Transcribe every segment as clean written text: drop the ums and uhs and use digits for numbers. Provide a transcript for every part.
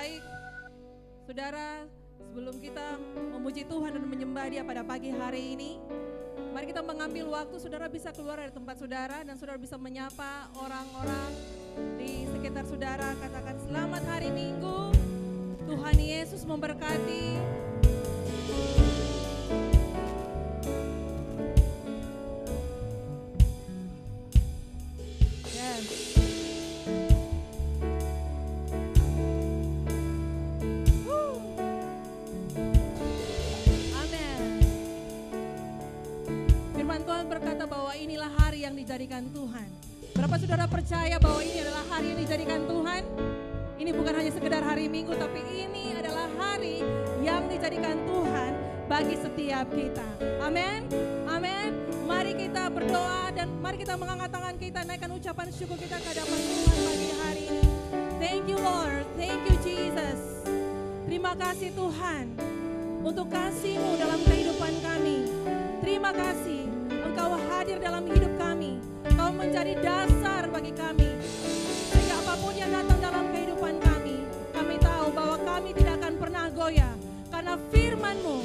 Baik, saudara, sebelum kita memuji Tuhan dan menyembah Dia pada pagi hari ini, mari kita mengambil waktu, saudara bisa keluar dari tempat saudara dan saudara bisa menyapa orang-orang di sekitar saudara. Katakan selamat hari Minggu, Tuhan Yesus memberkati. Berkata bahwa inilah hari yang dijadikan Tuhan. Berapa saudara percaya bahwa ini adalah hari yang dijadikan Tuhan? Ini bukan hanya sekedar hari Minggu, tapi ini adalah hari yang dijadikan Tuhan bagi setiap kita. Amin, amin. Mari kita berdoa dan mari kita mengangkat tangan kita, naikkan ucapan syukur kita ke hadapan Tuhan pagi hari ini. Thank you Lord, thank you Jesus. Terima kasih Tuhan untuk kasih-Mu dalam kehidupan kami. Terima kasih Engkau hadir dalam hidup kami. Engkau menjadi dasar bagi kami. Sehingga apapun yang datang dalam kehidupan kami tahu bahwa kami tidak akan pernah goyah. Karena firman-Mu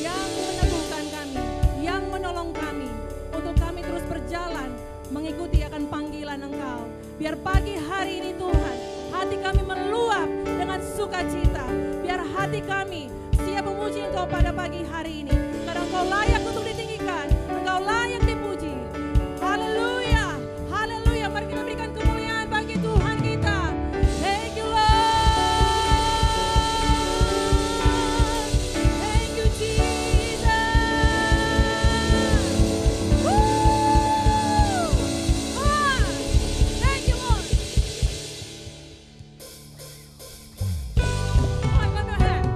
yang meneguhkan kami, yang menolong kami. Untuk kami terus berjalan, mengikuti akan panggilan Engkau. Biar pagi hari ini Tuhan, hati kami meluap dengan sukacita. Biar hati kami siap memuji Engkau pada pagi hari ini. Karena Engkau layak untuk ditinggikan, Engkau layak dipuji. Haleluya, haleluya. Mari kita berikan kemuliaan bagi Tuhan kita. Thank you Lord, thank you Jesus. Thank you Lord. I wonder hand.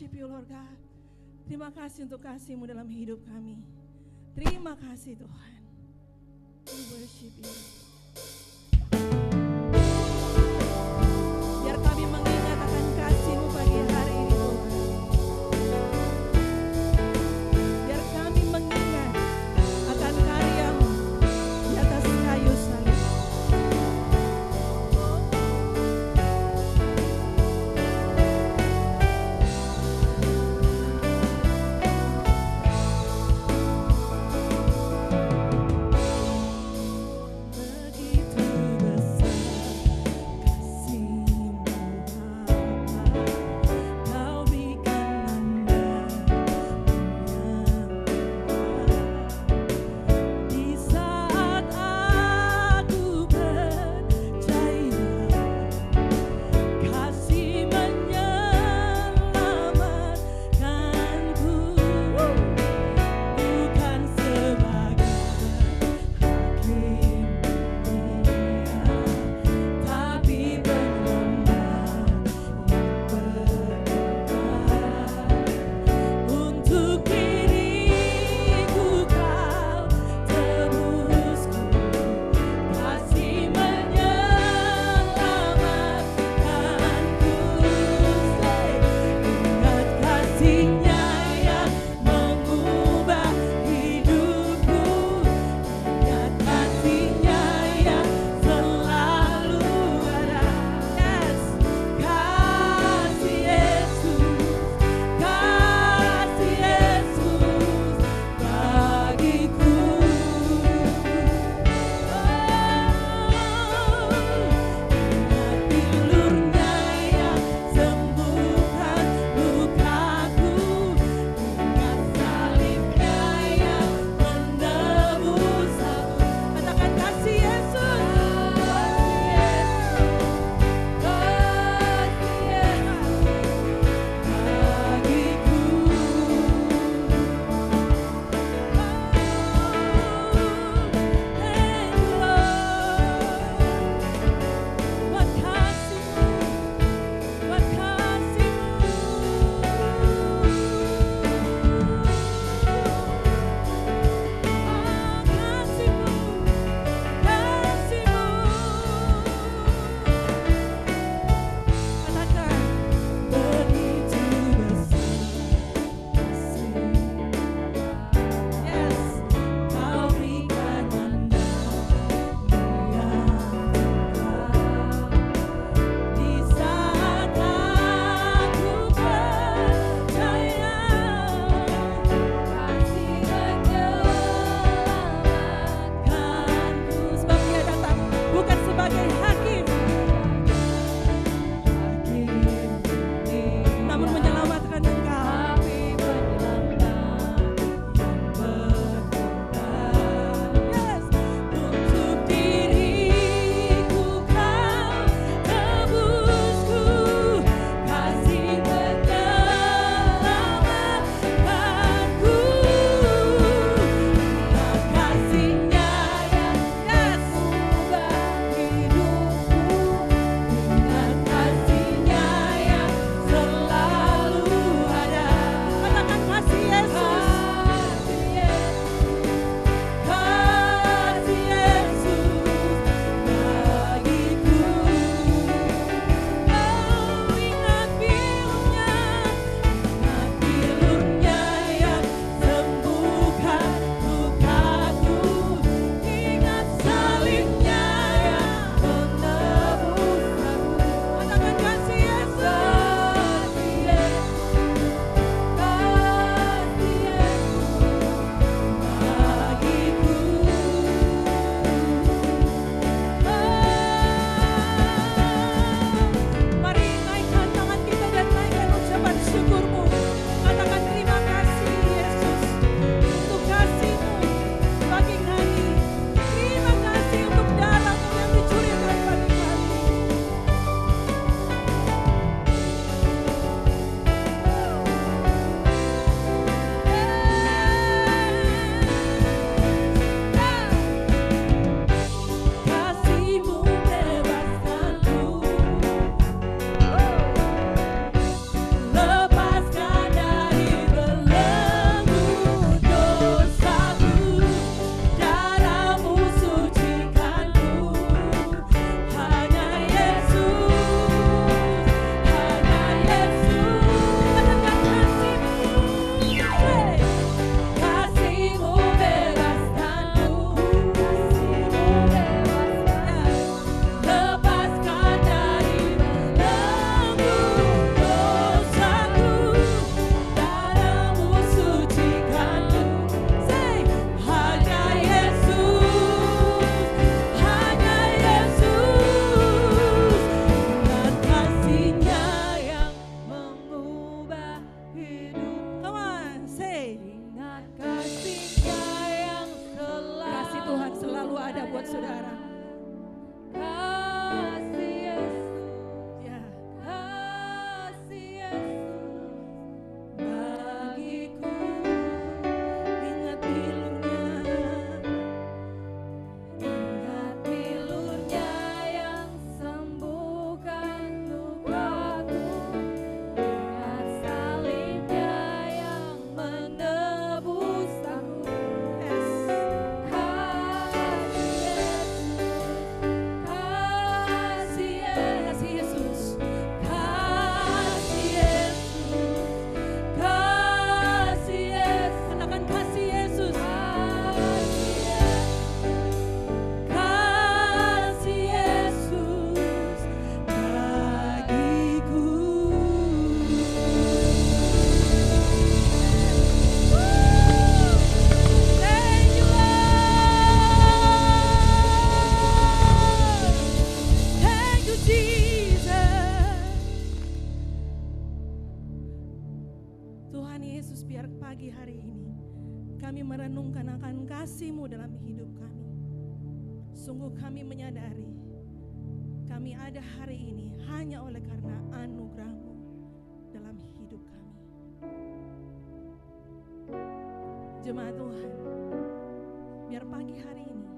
worship you Lord God. Terima kasih untuk kasih-Mu dalam hidup kami. Terima kasih Tuhan. We worship you. Biar kami mengingat akan kasih-Mu pagi hari ini Tuhan. Biar kami mengingat akan karya-Mu di atas kayu salib. kami menyadari kami ada hari ini hanya oleh karena anugerah-Mu dalam hidup kami. Jemaat Tuhan, biar pagi hari ini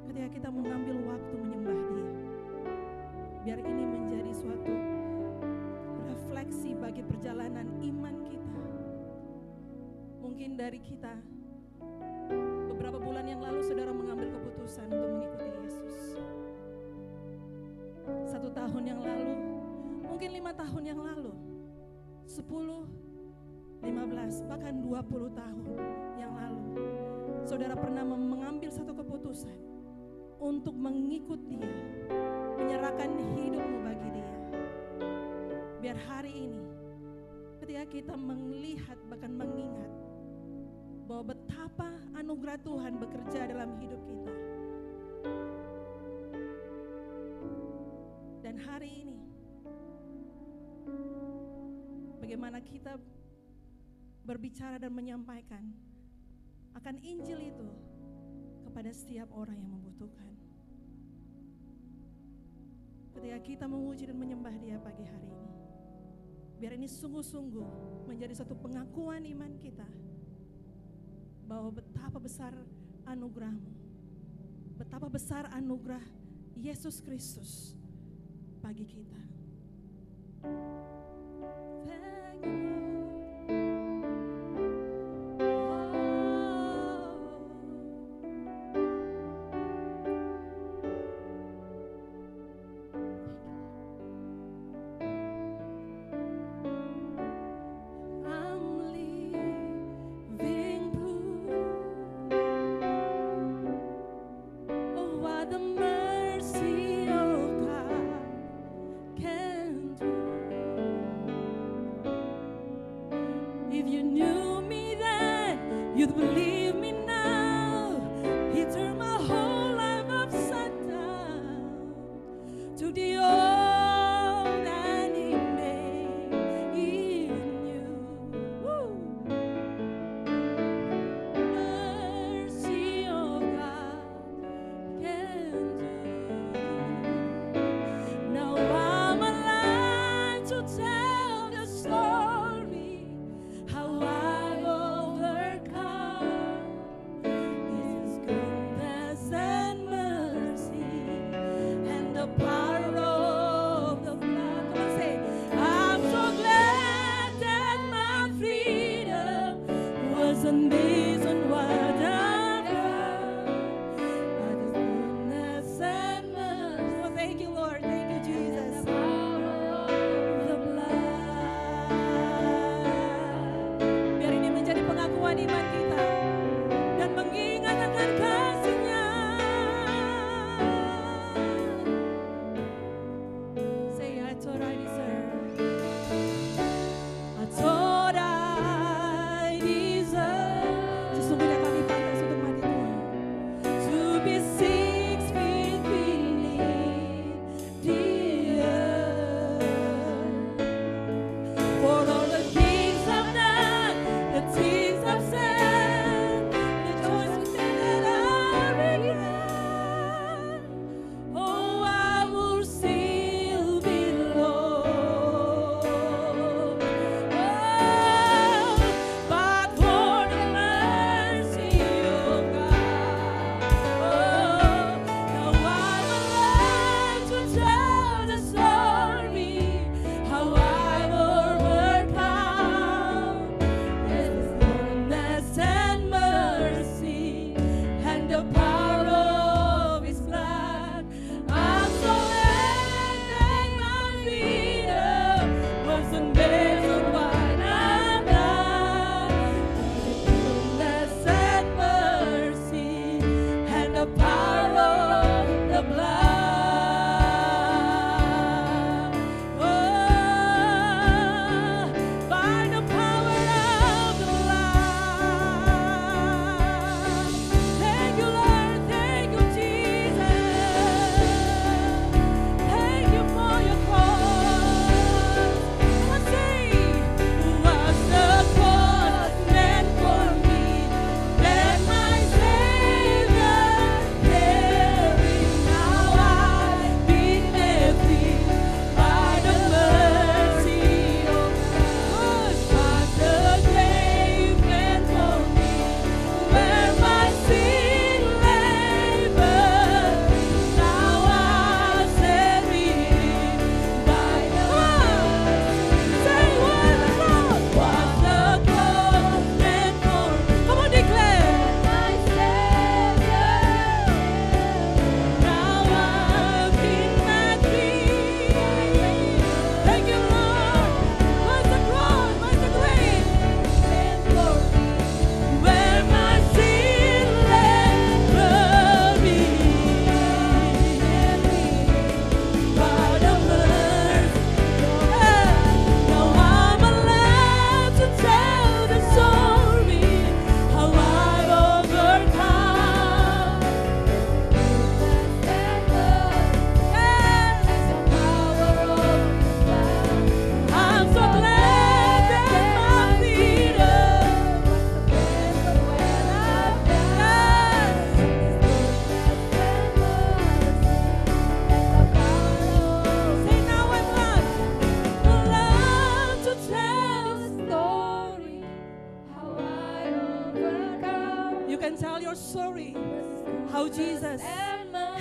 ketika kita mengambil waktu menyembah Dia, biar ini menjadi suatu refleksi bagi perjalanan iman kita. Mungkin dari kita beberapa bulan yang lalu saudara mengambil keputusan untuk mengikuti Yesus. 1 tahun yang lalu, mungkin 5 tahun yang lalu, 10, 15, bahkan 20 tahun yang lalu, saudara pernah mengambil satu keputusan untuk mengikut Dia, menyerahkan hidupmu bagi Dia. Biar hari ini ketika kita melihat bahkan mengingat bahwa betapa anugerah Tuhan bekerja dalam hidup kita. Dan hari ini bagaimana kita berbicara dan menyampaikan akan Injil itu kepada setiap orang yang membutuhkan. Ketika kita memuji dan menyembah Dia pagi hari ini, biar ini sungguh-sungguh menjadi satu pengakuan iman kita bahwa betapa besar anugerah-Mu, betapa besar anugerah Yesus Kristus bagi kita. Thank you, can do.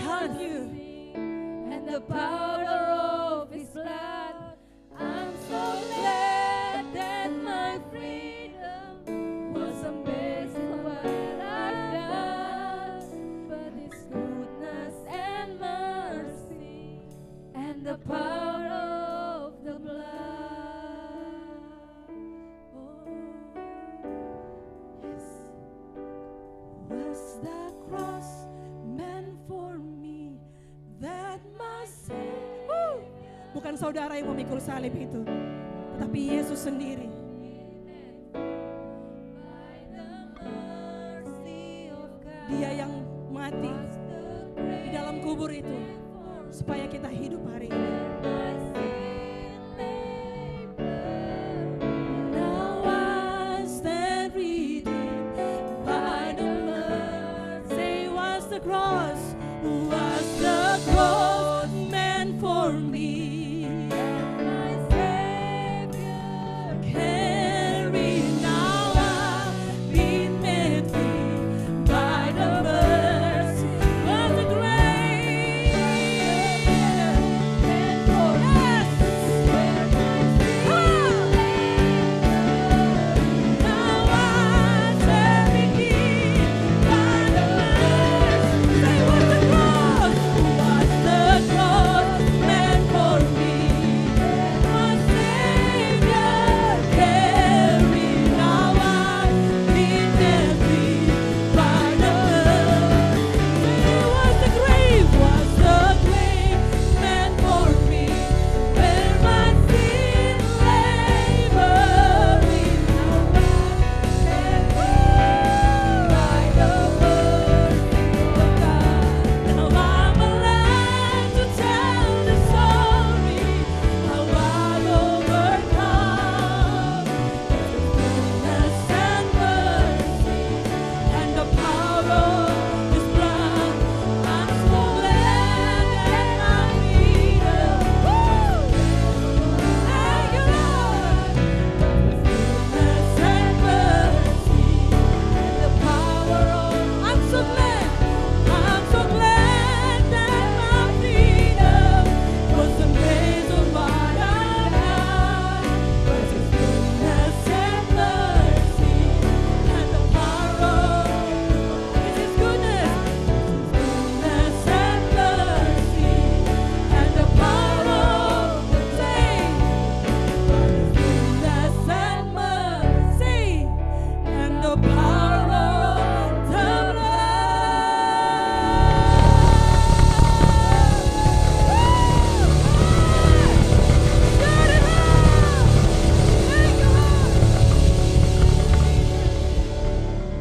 mercy and the power of His blood. I'm so glad that my freedom wasn't based on what I've done, but His goodness and mercy and the power of the blood. Oh, yes. Was the cross meant for me that my sin? Bukan saudara yang memikul salib itu, tetapi Yesus sendiri. Dia yang mati di dalam kubur itu supaya kita hidup hari ini. Now I stand redeemed by the mercy. Was the cross meant for me?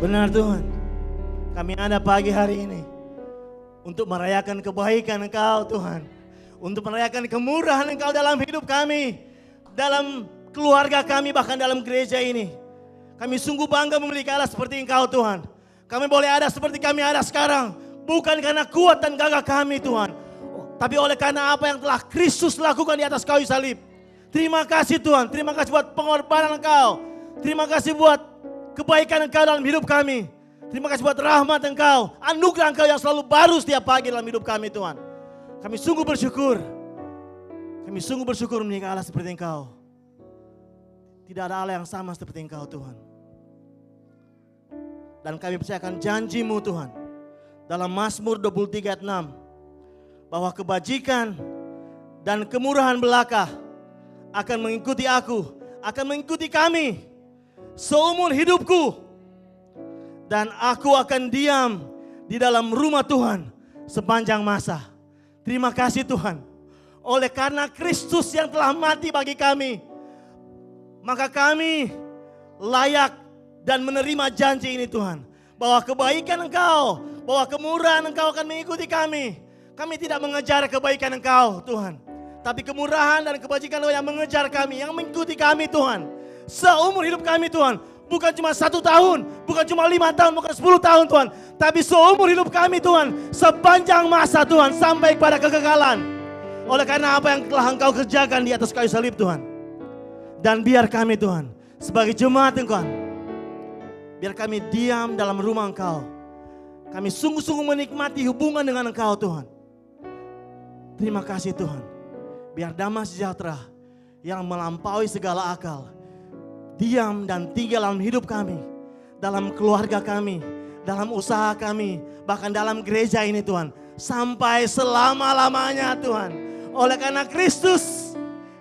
Benar Tuhan, kami ada pagi hari ini untuk merayakan kebaikan Engkau Tuhan. Untuk merayakan kemurahan Engkau dalam hidup kami, dalam keluarga kami, bahkan dalam gereja ini. Kami sungguh bangga memiliki Allah seperti Engkau Tuhan. Kami boleh ada seperti kami ada sekarang, bukan karena kuat dan gagah kami Tuhan, tapi oleh karena apa yang telah Kristus lakukan di atas kayu salib. Terima kasih Tuhan, terima kasih buat pengorbanan Engkau. Terima kasih buat kebaikan Engkau dalam hidup kami. Terima kasih buat rahmat Engkau, anugerah Engkau yang selalu baru setiap pagi dalam hidup kami Tuhan. Kami sungguh bersyukur. Kami sungguh bersyukur memiliki Allah seperti Engkau. Tidak ada Allah yang sama seperti Engkau Tuhan. Dan kami percayakan janji-Mu Tuhan dalam Mazmur 23 ayat 6 bahwa kebajikan dan kemurahan belaka akan mengikuti aku, akan mengikuti kami seumur hidupku, dan aku akan diam di dalam rumah Tuhan sepanjang masa. Terima kasih Tuhan, oleh karena Kristus yang telah mati bagi kami, maka kami layak dan menerima janji ini Tuhan, bahwa kebaikan Engkau, bahwa kemurahan Engkau akan mengikuti kami. Kami tidak mengejar kebaikan Engkau Tuhan, tapi kemurahan dan kebajikan Engkau yang mengejar kami, yang mengikuti kami Tuhan seumur hidup kami Tuhan. Bukan cuma 1 tahun, bukan cuma 5 tahun, bukan 10 tahun Tuhan, tapi seumur hidup kami Tuhan, sepanjang masa Tuhan, sampai kepada kekekalan. Oleh karena apa yang telah Engkau kerjakan di atas kayu salib Tuhan. Dan biar kami Tuhan, sebagai jemaat Engkau, biar kami diam dalam rumah Engkau, Kami sungguh-sungguh menikmati hubungan dengan Engkau Tuhan. Terima kasih Tuhan. Biar damai sejahtera yang melampaui segala akal diam dan tinggal dalam hidup kami, dalam keluarga kami, dalam usaha kami, bahkan dalam gereja ini Tuhan. Sampai selama-lamanya Tuhan. Oleh karena Kristus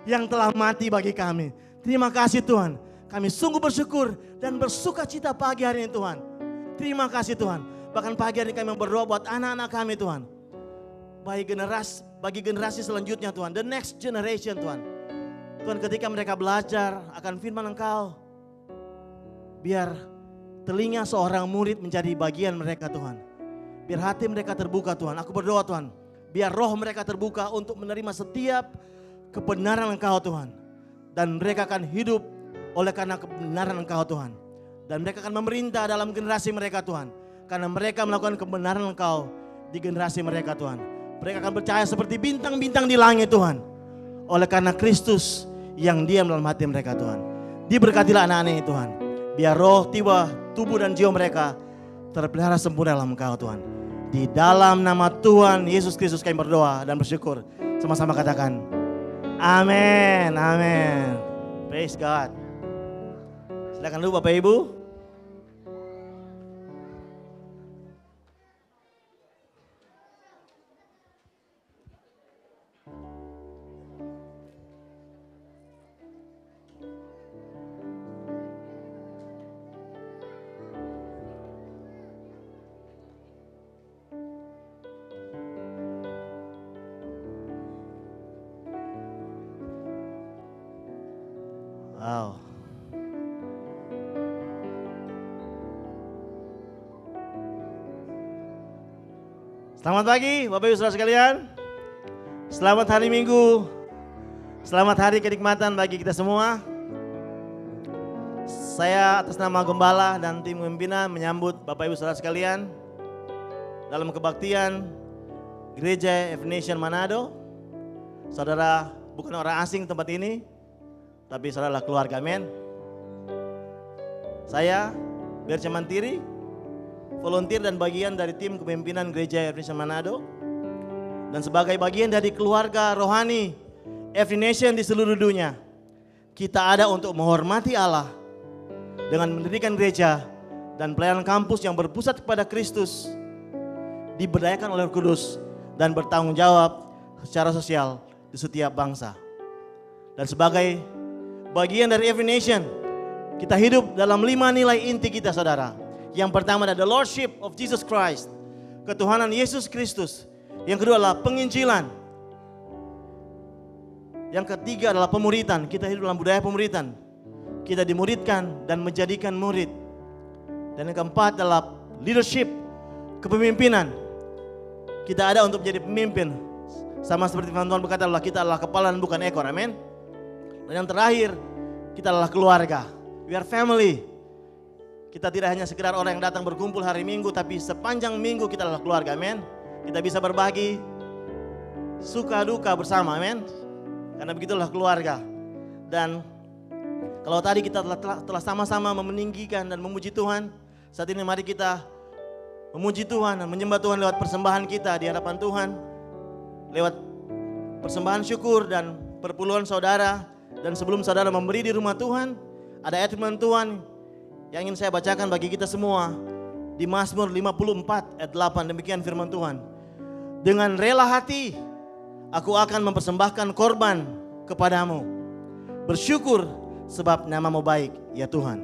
yang telah mati bagi kami. Terima kasih Tuhan. Kami sungguh bersyukur dan bersuka cita pagi hari ini Tuhan. Terima kasih Tuhan. Bahkan pagi hari ini kami berdoa buat anak-anak kami Tuhan. Bagi generasi selanjutnya Tuhan. The next generation Tuhan. Tuhan, ketika mereka belajar akan firman Engkau, biar telinga seorang murid menjadi bagian mereka Tuhan. Biar hati mereka terbuka Tuhan. Aku berdoa Tuhan, biar roh mereka terbuka untuk menerima setiap kebenaran Engkau Tuhan. Dan mereka akan hidup oleh karena kebenaran Engkau Tuhan. Dan mereka akan memerintah dalam generasi mereka Tuhan. Karena mereka melakukan kebenaran Engkau di generasi mereka Tuhan. Mereka akan percaya seperti bintang-bintang di langit Tuhan. Oleh karena Kristus yang diam dalam hati mereka Tuhan. Diberkatilah anak-anak ini Tuhan. Biar roh, tiba, tubuh dan jiwa mereka terpelihara sempurna dalam Engkau Tuhan. Di dalam nama Tuhan Yesus Kristus kami berdoa dan bersyukur. Sama-sama katakan amin, amin. Praise God. Silakan dulu Bapak Ibu. Wow. Selamat pagi Bapak Ibu Saudara sekalian. Selamat hari Minggu. Selamat hari kenikmatan bagi kita semua. Saya atas nama Gembala dan tim pimpinan menyambut Bapak Ibu Saudara sekalian dalam kebaktian Gereja F Nation Manado. Saudara bukan orang asing tempat ini, tapi saudara keluarga, amin. Saya Berca Mantiri, volunteer dan bagian dari tim kepemimpinan Gereja F Nation Manado. Dan sebagai bagian dari keluarga rohani F Nation di seluruh dunia, kita ada untuk menghormati Allah dengan mendirikan gereja dan pelayanan kampus yang berpusat kepada Kristus, diberdayakan oleh Roh Kudus dan bertanggung jawab secara sosial di setiap bangsa. Dan sebagai bagian dari Every Nation, kita hidup dalam 5 nilai inti kita saudara. Yang pertama adalah the Lordship of Jesus Christ, ketuhanan Yesus Kristus. Yang kedua adalah penginjilan. Yang ketiga adalah pemuritan. Kita hidup dalam budaya pemuritan. Kita dimuridkan dan menjadikan murid. Dan yang keempat adalah leadership, kepemimpinan. Kita ada untuk menjadi pemimpin. Sama seperti firman Tuhan berkata, kita adalah kepala dan bukan ekor, amin. Dan yang terakhir, kita adalah keluarga. We are family. Kita tidak hanya sekedar orang yang datang berkumpul hari Minggu, tapi sepanjang minggu kita adalah keluarga, amin. Kita bisa berbagi suka duka bersama, amin. Karena begitulah keluarga. Dan kalau tadi kita telah sama-sama meninggikan dan memuji Tuhan, saat ini mari kita memuji Tuhan dan menyembah Tuhan lewat persembahan kita di hadapan Tuhan. Lewat persembahan syukur dan perpuluhan saudara. Dan sebelum saudara memberi di rumah Tuhan, ada ayat firman Tuhan yang ingin saya bacakan bagi kita semua. Di Mazmur 54 ayat 8, demikian firman Tuhan. Dengan rela hati aku akan mempersembahkan korban kepadamu. Bersyukur sebab namamu baik ya Tuhan.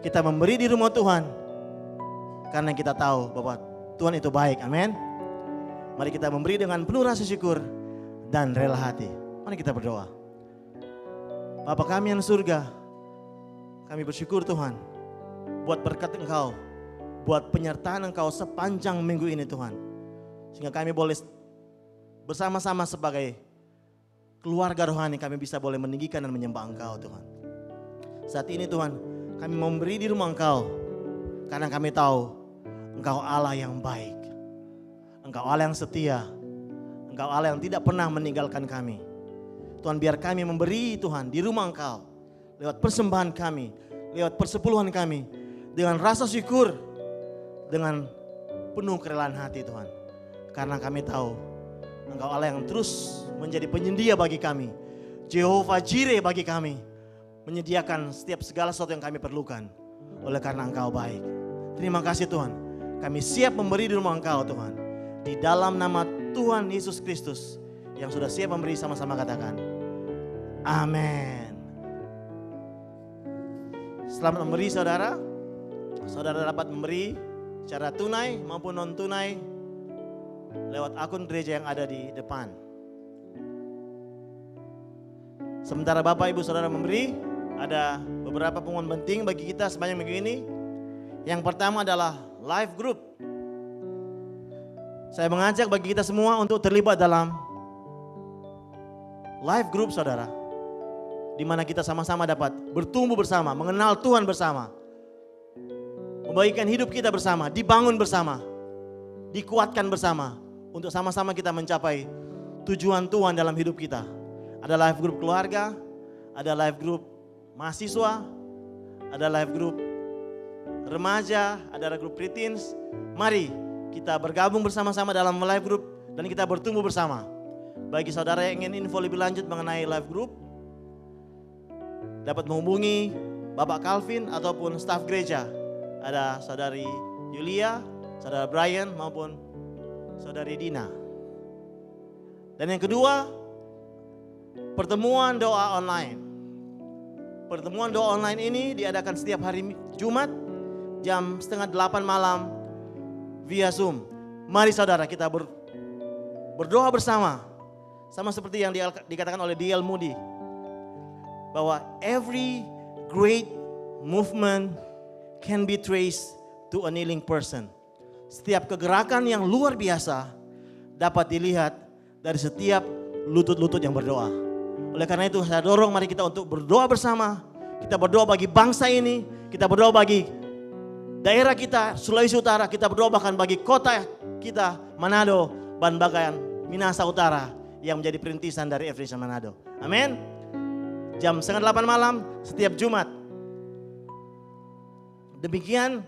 Kita memberi di rumah Tuhan karena kita tahu bahwa Tuhan itu baik, amin. Mari kita memberi dengan penuh rasa syukur dan rela hati. Mari kita berdoa. Bapa kami yang surga, kami bersyukur Tuhan buat berkat Engkau, buat penyertaan Engkau sepanjang minggu ini Tuhan. Sehingga kami boleh bersama-sama sebagai keluarga rohani, kami bisa boleh meninggikan dan menyembah Engkau Tuhan. Saat ini Tuhan, kami memberi di rumah Engkau karena kami tahu Engkau Allah yang baik, Engkau Allah yang setia, Engkau Allah yang tidak pernah meninggalkan kami. Tuhan, biar kami memberi Tuhan di rumah Engkau lewat persembahan kami, lewat persepuluhan kami, dengan rasa syukur, dengan penuh kerelaan hati Tuhan. Karena kami tahu Engkau Allah yang terus menjadi penyedia bagi kami. Jehovah Jireh bagi kami. Menyediakan setiap segala sesuatu yang kami perlukan. Oleh karena Engkau baik. Terima kasih Tuhan. Kami siap memberi di rumah Engkau Tuhan. Di dalam nama Tuhan Yesus Kristus. Yang sudah siap memberi, sama-sama katakan. Amin. Selamat memberi saudara. Saudara dapat memberi secara tunai maupun non tunai lewat akun gereja yang ada di depan. Sementara Bapak Ibu Saudara memberi, ada beberapa pengumuman penting bagi kita sepanjang minggu ini. Yang pertama adalah live group. Saya mengajak bagi kita semua untuk terlibat dalam live group saudara. Di mana kita sama-sama dapat bertumbuh bersama, mengenal Tuhan bersama. Membagikan hidup kita bersama, dibangun bersama, dikuatkan bersama. Untuk sama-sama kita mencapai tujuan Tuhan dalam hidup kita. Ada live group keluarga, ada live group mahasiswa, ada live group remaja, ada grup preteens. Mari kita bergabung bersama-sama dalam live group dan kita bertumbuh bersama. Bagi saudara yang ingin info lebih lanjut mengenai live group, dapat menghubungi Bapak Calvin ataupun staf gereja. Ada saudari Yulia, saudara Brian maupun saudari Dina. Dan yang kedua, pertemuan doa online. Pertemuan doa online ini diadakan setiap hari Jumat jam 7:30 malam via Zoom. Mari saudara kita berdoa bersama. Sama seperti yang dikatakan oleh D.L. Moody. Bahwa every great movement can be traced to a kneeling person. Setiap kegerakan yang luar biasa dapat dilihat dari setiap lutut-lutut yang berdoa. Oleh karena itu saya dorong mari kita untuk berdoa bersama. Kita berdoa bagi bangsa ini, kita berdoa bagi daerah kita, Sulawesi Utara, kita berdoa bahkan bagi kota kita, Manado, Banbagan, Minahasa Utara yang menjadi perintisan dari Evangelisation Manado. Amin. Jam 7:30 malam setiap Jumat. Demikian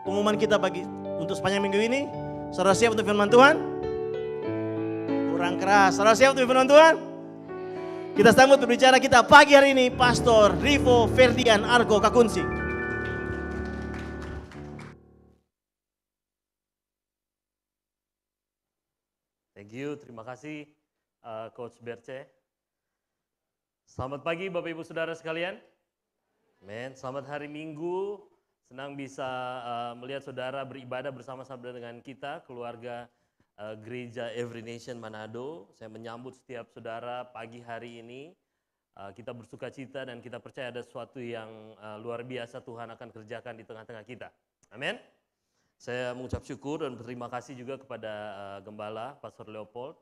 pengumuman kita bagi untuk sepanjang minggu ini. Saudara siap untuk firman Tuhan? Kurang keras. Saudara siap untuk firman Tuhan? Kita sambut berbicara kita pagi hari ini, Pastor Rivo Ferdian Argo Kakunsi. Thank you, terima kasih Coach Berce. Selamat pagi Bapak Ibu Saudara sekalian. Amen. Selamat hari Minggu. Senang bisa melihat saudara beribadah bersama-sama dengan kita, keluarga Gereja Every Nation Manado. Saya menyambut setiap saudara pagi hari ini. Kita bersuka cita dan kita percaya ada sesuatu yang luar biasa Tuhan akan kerjakan di tengah-tengah kita. Amin. Saya mengucap syukur dan berterima kasih juga kepada Gembala, Pastor Leopold,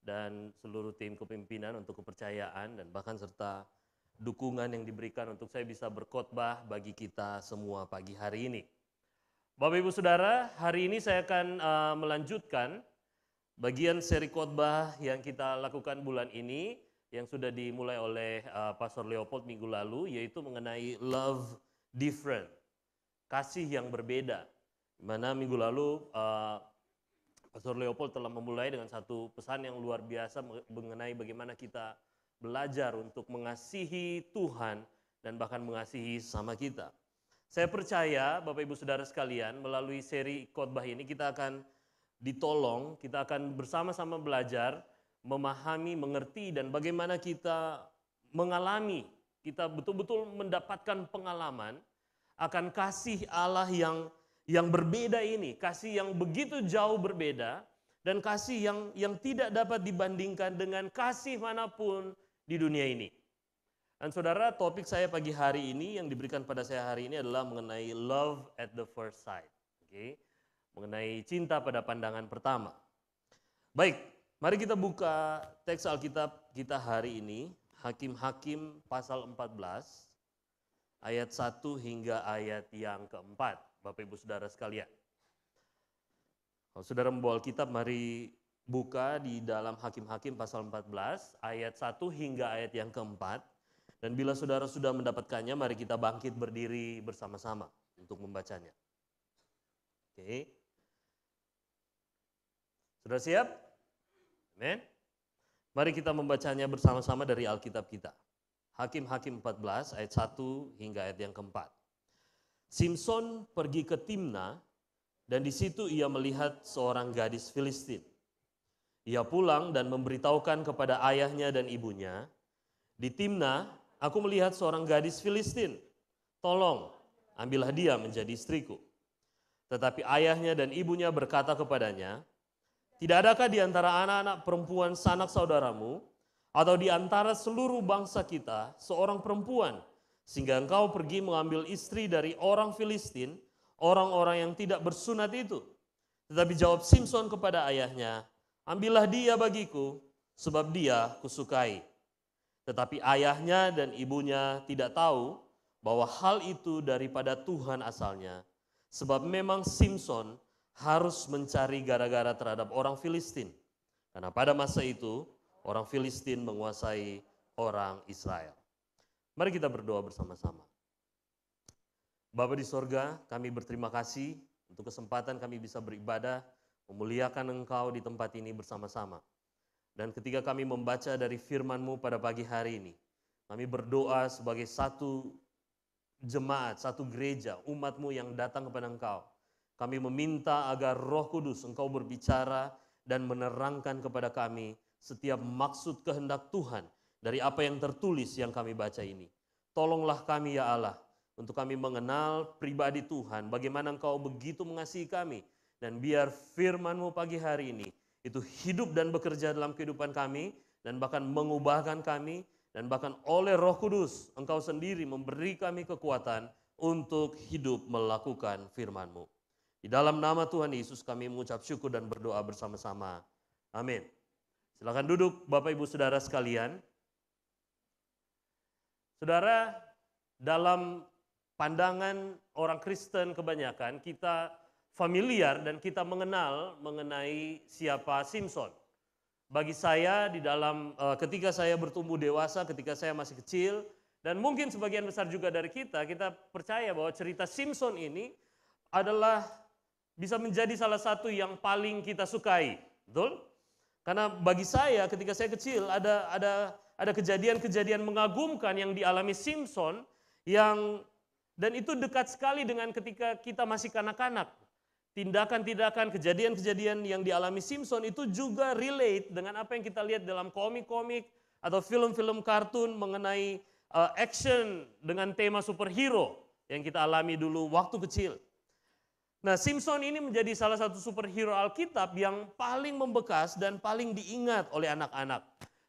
dan seluruh tim kepimpinan untuk kepercayaan dan bahkan serta dukungan yang diberikan untuk saya bisa berkhotbah bagi kita semua pagi hari ini. Bapak Ibu Saudara, hari ini saya akan melanjutkan bagian seri khotbah yang kita lakukan bulan ini yang sudah dimulai oleh Pastor Leopold minggu lalu, yaitu mengenai love different, kasih yang berbeda. Di mana minggu lalu Pastor Leopold telah memulai dengan satu pesan yang luar biasa mengenai bagaimana kita belajar untuk mengasihi Tuhan dan bahkan mengasihi sama kita. Saya percaya Bapak Ibu Saudara sekalian melalui seri khotbah ini kita akan ditolong, kita akan bersama-sama belajar, memahami, mengerti dan bagaimana kita mengalami, kita betul-betul mendapatkan pengalaman akan kasih Allah yang berbeda ini, kasih yang begitu jauh berbeda dan kasih yang tidak dapat dibandingkan dengan kasih manapun di dunia ini. Dan saudara, topik saya pagi hari ini yang diberikan pada saya hari ini adalah mengenai love at the first sight. Okay? Mengenai cinta pada pandangan pertama. Baik, mari kita buka teks Alkitab kita hari ini, Hakim-Hakim pasal 14, ayat 1 hingga ayat yang keempat. Bapak Ibu Saudara sekalian. Kalau saudara membawa Alkitab, mari buka di dalam Hakim-Hakim pasal 14, ayat 1 hingga ayat yang keempat. Dan bila saudara sudah mendapatkannya, mari kita bangkit berdiri bersama-sama untuk membacanya. Oke. Sudah siap? Amin. Mari kita membacanya bersama-sama dari Alkitab kita. Hakim-Hakim 14 ayat 1 hingga ayat yang keempat. Simson pergi ke Timna dan di situ ia melihat seorang gadis Filistin. Ia pulang dan memberitahukan kepada ayahnya dan ibunya, di Timna aku melihat seorang gadis Filistin. Tolong, ambillah dia menjadi istriku. Tetapi ayahnya dan ibunya berkata kepadanya, tidak adakah di antara anak-anak perempuan sanak saudaramu atau di antara seluruh bangsa kita seorang perempuan, sehingga engkau pergi mengambil istri dari orang Filistin, orang-orang yang tidak bersunat itu. Tetapi jawab Simson kepada ayahnya, ambillah dia bagiku, sebab dia kusukai. Tetapi ayahnya dan ibunya tidak tahu bahwa hal itu daripada Tuhan asalnya, sebab memang Simson harus mencari gara-gara terhadap orang Filistin. Karena pada masa itu, orang Filistin menguasai orang Israel. Mari kita berdoa bersama-sama. Bapa di sorga, kami berterima kasih untuk kesempatan kami bisa beribadah, memuliakan Engkau di tempat ini bersama-sama. Dan ketika kami membaca dari firman-Mu pada pagi hari ini, kami berdoa sebagai satu jemaat, satu gereja, umat-Mu yang datang kepada Engkau. Kami meminta agar Roh Kudus Engkau berbicara dan menerangkan kepada kami setiap maksud kehendak Tuhan dari apa yang tertulis yang kami baca ini. Tolonglah kami ya Allah, untuk kami mengenal pribadi Tuhan, bagaimana Engkau begitu mengasihi kami, dan biar firman-Mu pagi hari ini itu hidup dan bekerja dalam kehidupan kami, dan bahkan mengubahkan kami, dan bahkan oleh Roh Kudus Engkau sendiri memberi kami kekuatan untuk hidup melakukan firman-Mu. Di dalam nama Tuhan Yesus kami mengucap syukur dan berdoa bersama-sama. Amin. Silakan duduk Bapak Ibu Saudara sekalian. Saudara, dalam pandangan orang Kristen kebanyakan kita familiar dan kita mengenal mengenai siapa Simson. Bagi saya di dalam ketika saya bertumbuh dewasa, ketika saya masih kecil, dan mungkin sebagian besar juga dari kita percaya bahwa cerita Simson ini adalah bisa menjadi salah satu yang paling kita sukai, betul? Karena bagi saya ketika saya kecil ada kejadian-kejadian mengagumkan yang dialami Simson dan itu dekat sekali dengan ketika kita masih kanak-kanak. Tindakan-tindakan, kejadian-kejadian yang dialami Simson itu juga relate dengan apa yang kita lihat dalam komik-komik atau film-film kartun mengenai action dengan tema superhero yang kita alami dulu waktu kecil. Nah, Simson ini menjadi salah satu superhero Alkitab yang paling membekas dan paling diingat oleh anak-anak.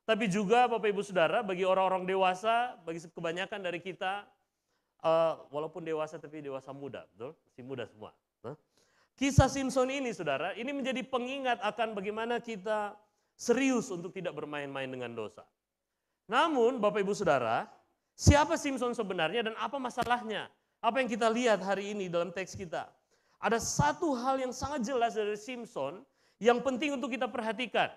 Tapi juga Bapak Ibu Saudara, bagi orang-orang dewasa, bagi kebanyakan dari kita, walaupun dewasa tapi dewasa muda, betul? Masih muda semua. Kisah Simson ini Saudara, ini menjadi pengingat akan bagaimana kita serius untuk tidak bermain-main dengan dosa. Namun Bapak Ibu Saudara, siapa Simson sebenarnya dan apa masalahnya? Apa yang kita lihat hari ini dalam teks kita? Ada satu hal yang sangat jelas dari Simson yang penting untuk kita perhatikan.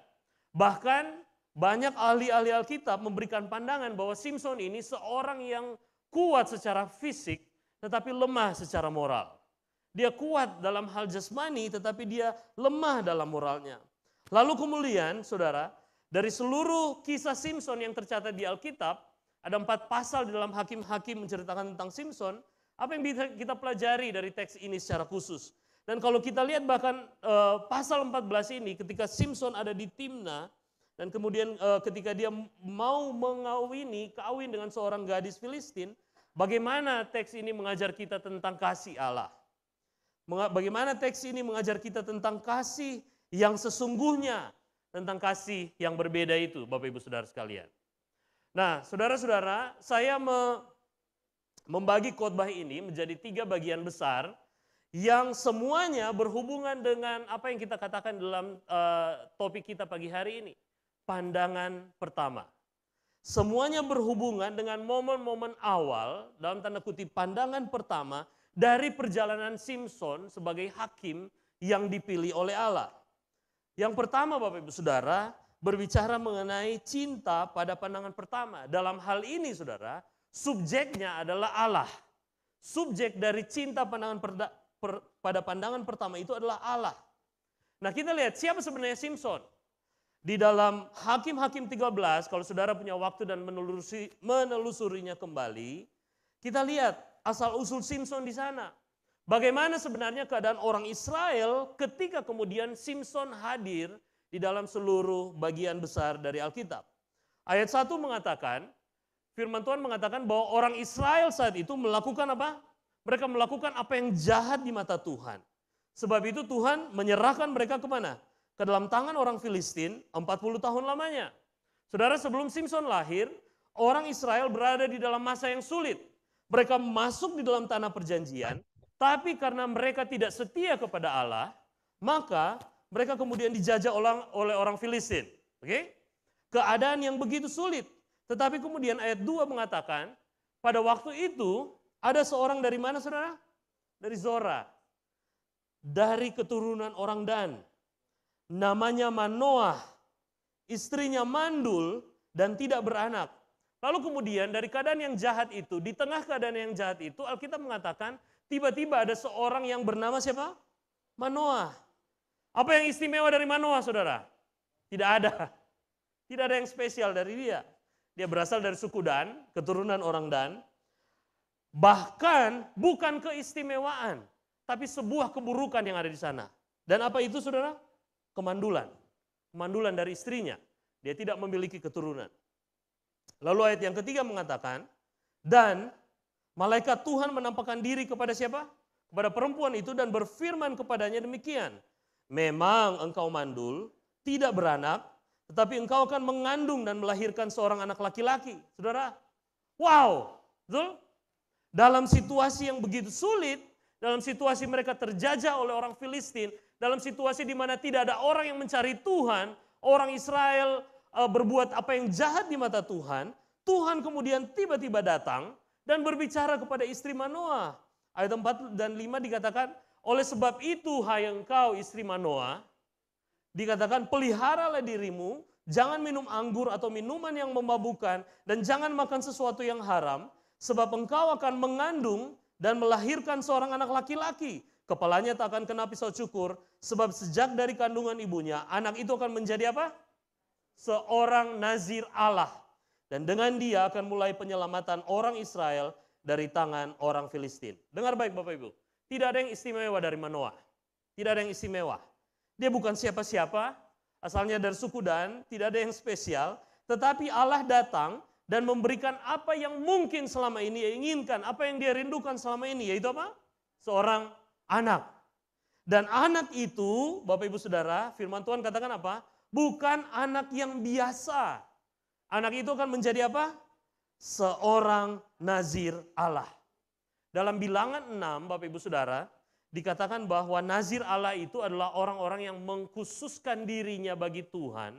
Bahkan banyak ahli-ahli Alkitab memberikan pandangan bahwa Simson ini seorang yang kuat secara fisik tetapi lemah secara moral. Dia kuat dalam hal jasmani tetapi dia lemah dalam moralnya. Lalu kemudian saudara, dari seluruh kisah Simson yang tercatat di Alkitab, ada 4 pasal di dalam Hakim-Hakim menceritakan tentang Simson. Apa yang bisa kita pelajari dari teks ini secara khusus? Dan kalau kita lihat bahkan pasal 14 ini ketika Simson ada di Timna dan kemudian ketika dia mau kawin dengan seorang gadis Filistin, bagaimana teks ini mengajar kita tentang kasih Allah? Bagaimana teks ini mengajar kita tentang kasih yang sesungguhnya, tentang kasih yang berbeda itu, Bapak Ibu Saudara sekalian. Nah, saudara-saudara, saya membagi khotbah ini menjadi 3 bagian besar yang semuanya berhubungan dengan apa yang kita katakan dalam topik kita pagi hari ini. Pandangan pertama. Semuanya berhubungan dengan momen-momen awal, dalam tanda kutip pandangan pertama, dari perjalanan Simson sebagai hakim yang dipilih oleh Allah. Yang pertama Bapak Ibu Saudara, berbicara mengenai cinta pada pandangan pertama. Dalam hal ini saudara, subjeknya adalah Allah. Subjek dari cinta pada pandangan pertama itu adalah Allah. Nah kita lihat siapa sebenarnya Simson. Di dalam Hakim-Hakim 13, kalau saudara punya waktu dan menelusurinya kembali, kita lihat asal-usul Simson di sana. Bagaimana sebenarnya keadaan orang Israel ketika kemudian Simson hadir di dalam seluruh bagian besar dari Alkitab. Ayat 1 mengatakan, firman Tuhan mengatakan bahwa orang Israel saat itu melakukan apa? Mereka melakukan apa yang jahat di mata Tuhan. Sebab itu Tuhan menyerahkan mereka kemana? Ke dalam tangan orang Filistin 40 tahun lamanya. Saudara, sebelum Simson lahir, orang Israel berada di dalam masa yang sulit. Mereka masuk di dalam tanah perjanjian, tapi karena mereka tidak setia kepada Allah, maka mereka kemudian dijajah oleh orang Filistin. Oke? Keadaan yang begitu sulit. Tetapi kemudian ayat 2 mengatakan, pada waktu itu ada seorang dari mana saudara? Dari Zora. Dari keturunan orang Dan. Namanya Manoah. Istrinya mandul dan tidak beranak. Lalu kemudian dari keadaan yang jahat itu, di tengah keadaan yang jahat itu, Alkitab mengatakan, tiba-tiba ada seorang yang bernama siapa? Manoah. Apa yang istimewa dari Manoah, saudara? Tidak ada. Tidak ada yang spesial dari dia. Dia berasal dari suku Dan, keturunan orang Dan. Bahkan bukan keistimewaan, tapi sebuah keburukan yang ada di sana. Dan apa itu, saudara? Kemandulan. Kemandulan dari istrinya. Dia tidak memiliki keturunan. Lalu ayat yang ketiga mengatakan, dan malaikat Tuhan menampakkan diri kepada siapa? Kepada perempuan itu dan berfirman kepadanya demikian. Memang engkau mandul, tidak beranak, tetapi engkau akan mengandung dan melahirkan seorang anak laki-laki. Saudara, wow, betul? Dalam situasi yang begitu sulit, dalam situasi mereka terjajah oleh orang Filistin, dalam situasi di mana tidak ada orang yang mencari Tuhan, orang Israel berbuat apa yang jahat di mata Tuhan, Tuhan kemudian tiba-tiba datang dan berbicara kepada istri Manoah. Ayat 4 dan 5 dikatakan, oleh sebab itu hai engkau istri Manoah, dikatakan peliharalah dirimu, jangan minum anggur atau minuman yang memabukkan, dan jangan makan sesuatu yang haram, sebab engkau akan mengandung dan melahirkan seorang anak laki-laki. Kepalanya tak akan kena pisau cukur, sebab sejak dari kandungan ibunya, anak itu akan menjadi apa? Seorang nazir Allah. Dan dengan dia akan mulai penyelamatan orang Israel dari tangan orang Filistin. Dengar baik Bapak Ibu, tidak ada yang istimewa dari Manoah. Tidak ada yang istimewa. Dia bukan siapa-siapa, asalnya dari suku Dan, tidak ada yang spesial. Tetapi Allah datang dan memberikan apa yang mungkin selama ini dia inginkan, apa yang dia rindukan selama ini, yaitu apa? Seorang anak. Dan anak itu, Bapak Ibu Saudara, firman Tuhan katakan apa? Bukan anak yang biasa. Anak itu akan menjadi apa? Seorang nazir Allah. Dalam Bilangan 6, Bapak Ibu Saudara, dikatakan bahwa nazir Allah itu adalah orang-orang yang mengkhususkan dirinya bagi Tuhan,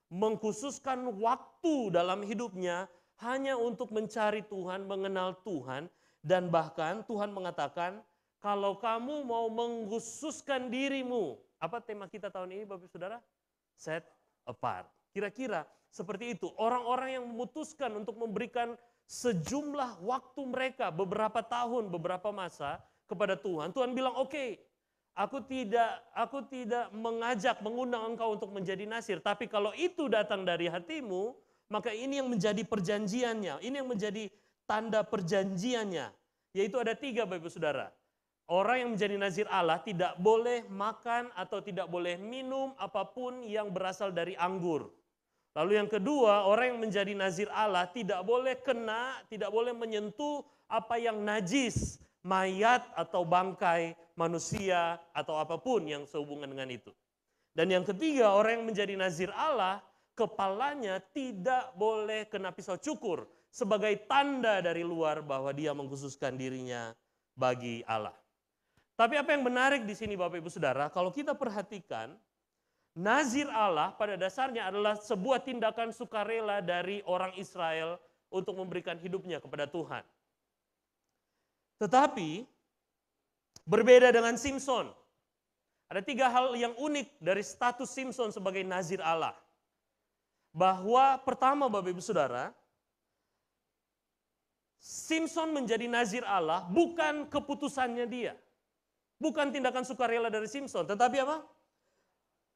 mengkhususkan waktu dalam hidupnya hanya untuk mencari Tuhan, mengenal Tuhan, dan bahkan Tuhan mengatakan, kalau kamu mau mengkhususkan dirimu, apa tema kita tahun ini Bapak Saudara? Set apart. Kira-kira seperti itu, orang-orang yang memutuskan untuk memberikan sejumlah waktu mereka, beberapa tahun, beberapa masa kepada Tuhan. Tuhan bilang, oke, aku tidak mengundang engkau untuk menjadi nazir. Tapi kalau itu datang dari hatimu, maka ini yang menjadi perjanjiannya. Ini yang menjadi tanda perjanjiannya. Yaitu ada 3 Bapak Ibu Saudara. Orang yang menjadi nazir Allah tidak boleh makan atau tidak boleh minum apapun yang berasal dari anggur. Lalu yang kedua, orang yang menjadi nazir Allah tidak boleh tidak boleh menyentuh apa yang najis, mayat atau bangkai manusia atau apapun yang sehubungan dengan itu. Dan yang ketiga, orang yang menjadi nazir Allah, kepalanya tidak boleh kena pisau cukur sebagai tanda dari luar bahwa dia mengkhususkan dirinya bagi Allah. Tapi apa yang menarik di sini Bapak Ibu Saudara, kalau kita perhatikan, nazir Allah pada dasarnya adalah sebuah tindakan sukarela dari orang Israel untuk memberikan hidupnya kepada Tuhan. Tetapi berbeda dengan Simson. Ada 3 hal yang unik dari status Simson sebagai nazir Allah. Bahwa pertama Bapak Ibu Saudara, Simson menjadi nazir Allah bukan keputusannya dia. Bukan tindakan sukarela dari Simson, tetapi apa?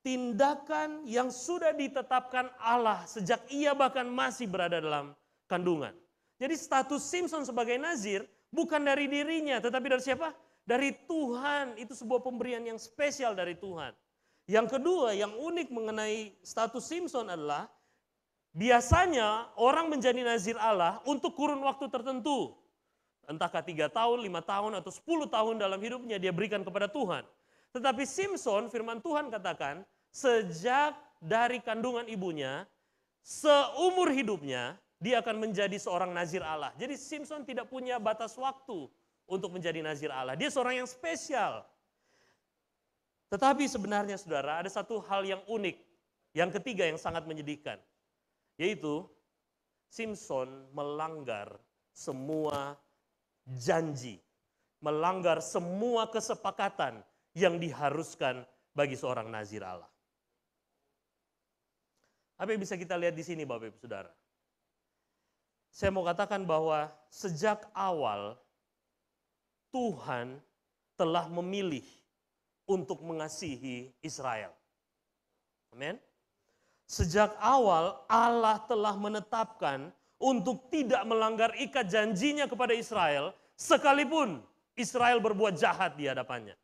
tindakan yang sudah ditetapkan Allah sejak ia bahkan masih berada dalam kandungan. Jadi status Simson sebagai nazir bukan dari dirinya, tetapi dari siapa? Dari Tuhan. Itu sebuah pemberian yang spesial dari Tuhan. Yang kedua, yang unik mengenai status Simson adalah biasanya orang menjadi nazir Allah untuk kurun waktu tertentu. Entahkah 3 tahun, 5 tahun, atau 10 tahun dalam hidupnya dia berikan kepada Tuhan. Tetapi Simson, firman Tuhan katakan, sejak dari kandungan ibunya, seumur hidupnya, dia akan menjadi seorang nazir Allah. Jadi Simson tidak punya batas waktu untuk menjadi nazir Allah. Dia seorang yang spesial. Tetapi sebenarnya saudara, ada satu hal yang unik. Yang ketiga yang sangat menyedihkan. Yaitu, Simson melanggar semua janji. Melanggar semua kesepakatan yang diharuskan bagi seorang nazir Allah. Apa yang bisa kita lihat di sini Bapak Ibu Saudara? Saya mau katakan bahwa sejak awal Tuhan telah memilih untuk mengasihi Israel. Amin. Sejak awal Allah telah menetapkan untuk tidak melanggar ikat janjinya kepada Israel, sekalipun Israel berbuat jahat di hadapannya.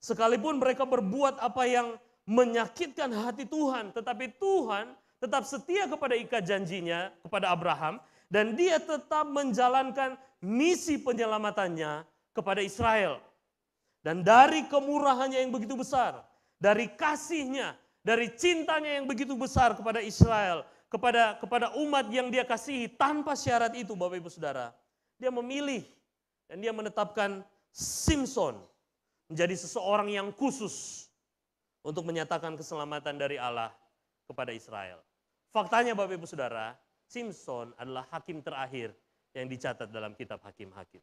Sekalipun mereka berbuat apa yang menyakitkan hati Tuhan, tetapi Tuhan tetap setia kepada ikat janjinya kepada Abraham, dan dia tetap menjalankan misi penyelamatannya kepada Israel. Dan dari kemurahannya yang begitu besar, dari kasihnya, dari cintanya yang begitu besar kepada Israel, kepada umat yang dia kasihi tanpa syarat itu Bapak Ibu Saudara, dia memilih dan dia menetapkan Simson menjadi seseorang yang khusus untuk menyatakan keselamatan dari Allah kepada Israel. Faktanya Bapak Ibu Saudara, Simson adalah hakim terakhir yang dicatat dalam kitab Hakim-Hakim.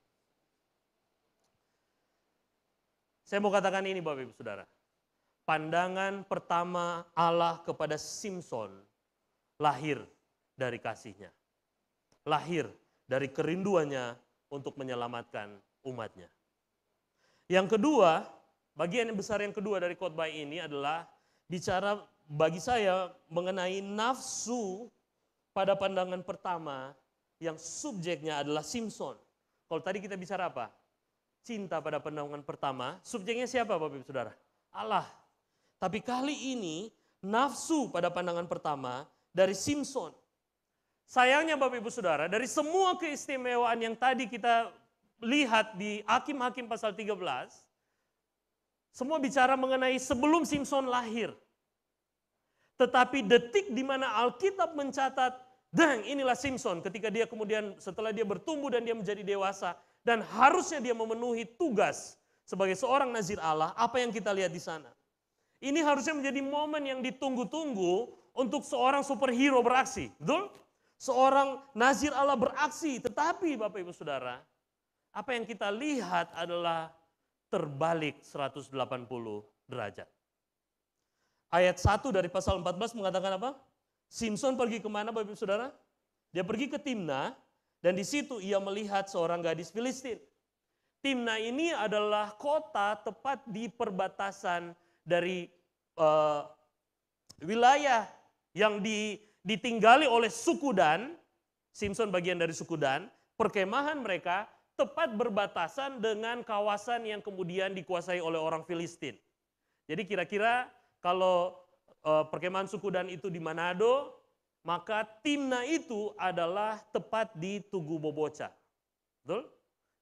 Saya mau katakan ini Bapak Ibu Saudara. Pandangan pertama Allah kepada Simson lahir dari kasihnya. Lahir dari kerinduannya untuk menyelamatkan umatnya. Yang kedua, bagian yang besar yang kedua dari khotbah ini adalah bicara bagi saya mengenai nafsu pada pandangan pertama yang subjeknya adalah Simson. Kalau tadi kita bicara apa? Cinta pada pandangan pertama, subjeknya siapa Bapak Ibu Saudara? Allah. Tapi kali ini nafsu pada pandangan pertama dari Simson. Sayangnya Bapak Ibu Saudara, dari semua keistimewaan yang tadi kita lihat di Hakim-Hakim pasal 13, semua bicara mengenai sebelum Simson lahir. Tetapi detik di mana Alkitab mencatat, dan inilah Simson ketika dia kemudian setelah dia bertumbuh dan dia menjadi dewasa, dan harusnya dia memenuhi tugas sebagai seorang nazir Allah, apa yang kita lihat di sana? Ini harusnya menjadi momen yang ditunggu-tunggu untuk seorang superhero beraksi. Betul? Seorang nazir Allah beraksi, tetapi Bapak Ibu Saudara, apa yang kita lihat adalah terbalik 180 derajat. Ayat 1 dari pasal 14 mengatakan apa? Simson pergi kemana Bapak Ibu Saudara? Dia pergi ke Timna, dan di situ ia melihat seorang gadis Filistin. Timna ini adalah kota tepat di perbatasan dari wilayah yang ditinggali oleh suku Dan. Simson bagian dari suku Dan. Perkemahan mereka tepat berbatasan dengan kawasan yang kemudian dikuasai oleh orang Filistin. Jadi kira-kira kalau perkemahan suku Dan itu di Manado, maka Timna itu adalah tepat di Tugu Boboca. Betul?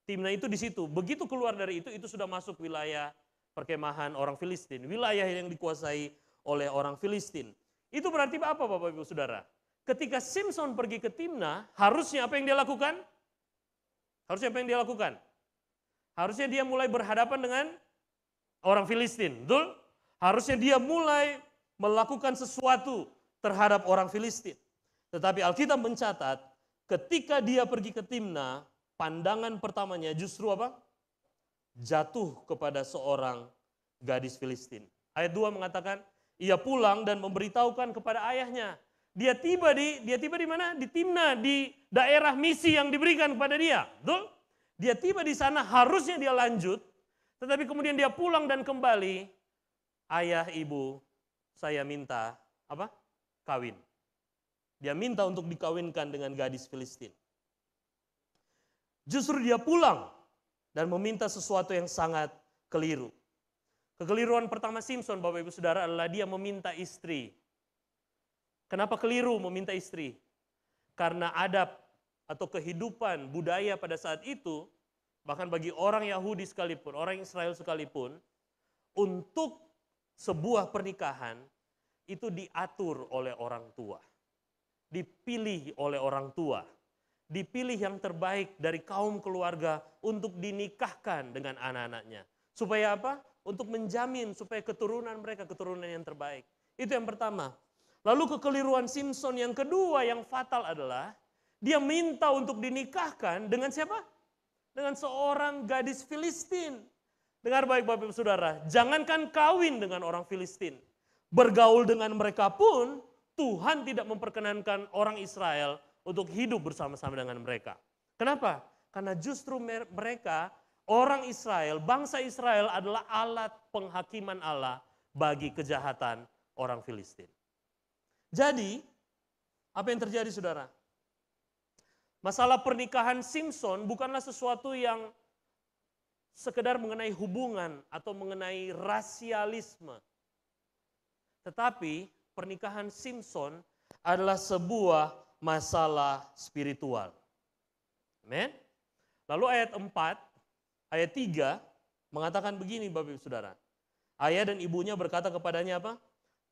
Timna itu di situ. Begitu keluar dari itu sudah masuk wilayah perkemahan orang Filistin. Wilayah yang dikuasai oleh orang Filistin. Itu berarti apa Bapak Ibu Saudara? Ketika Simson pergi ke Timna, harusnya apa yang dia lakukan? Harusnya apa yang dia lakukan? Harusnya dia mulai berhadapan dengan orang Filistin. Betul? Harusnya dia mulai melakukan sesuatu terhadap orang Filistin. Tetapi Alkitab mencatat ketika dia pergi ke Timna, pandangan pertamanya justru apa? Jatuh kepada seorang gadis Filistin. Ayat 2 mengatakan, ia pulang dan memberitahukan kepada ayahnya. Dia tiba di mana? Di Timna, di daerah misi yang diberikan kepada dia. Betul? Dia tiba di sana, harusnya dia lanjut, tetapi kemudian dia pulang dan kembali ayah ibu saya minta apa? Kawin. Dia minta untuk dikawinkan dengan gadis Filistin. Justru dia pulang dan meminta sesuatu yang sangat keliru. Kekeliruan pertama Simson, Bapak Ibu Saudara, adalah dia meminta istri. Kenapa keliru meminta istri? Karena adab atau kehidupan budaya pada saat itu, bahkan bagi orang Yahudi sekalipun, orang Israel sekalipun, untuk sebuah pernikahan itu diatur oleh orang tua. Dipilih oleh orang tua. Dipilih yang terbaik dari kaum keluarga untuk dinikahkan dengan anak-anaknya. Supaya apa? Untuk menjamin supaya keturunan mereka keturunan yang terbaik. Itu yang pertama. Lalu kekeliruan Simson yang kedua yang fatal adalah dia minta untuk dinikahkan dengan siapa? Dengan seorang gadis Filistin. Dengar baik Bapak Ibu Saudara, jangankan kawin dengan orang Filistin. Bergaul dengan mereka pun Tuhan tidak memperkenankan orang Israel untuk hidup bersama-sama dengan mereka. Kenapa? Karena justru mereka, orang Israel, bangsa Israel adalah alat penghakiman Allah bagi kejahatan orang Filistin. Jadi, apa yang terjadi saudara? Masalah pernikahan Simson bukanlah sesuatu yang sekedar mengenai hubungan atau mengenai rasialisme. Tetapi pernikahan Simson adalah sebuah masalah spiritual. Amin. Lalu ayat 4, ayat 3 mengatakan begini Bapak Ibu Saudara. Ayah dan ibunya berkata kepadanya apa?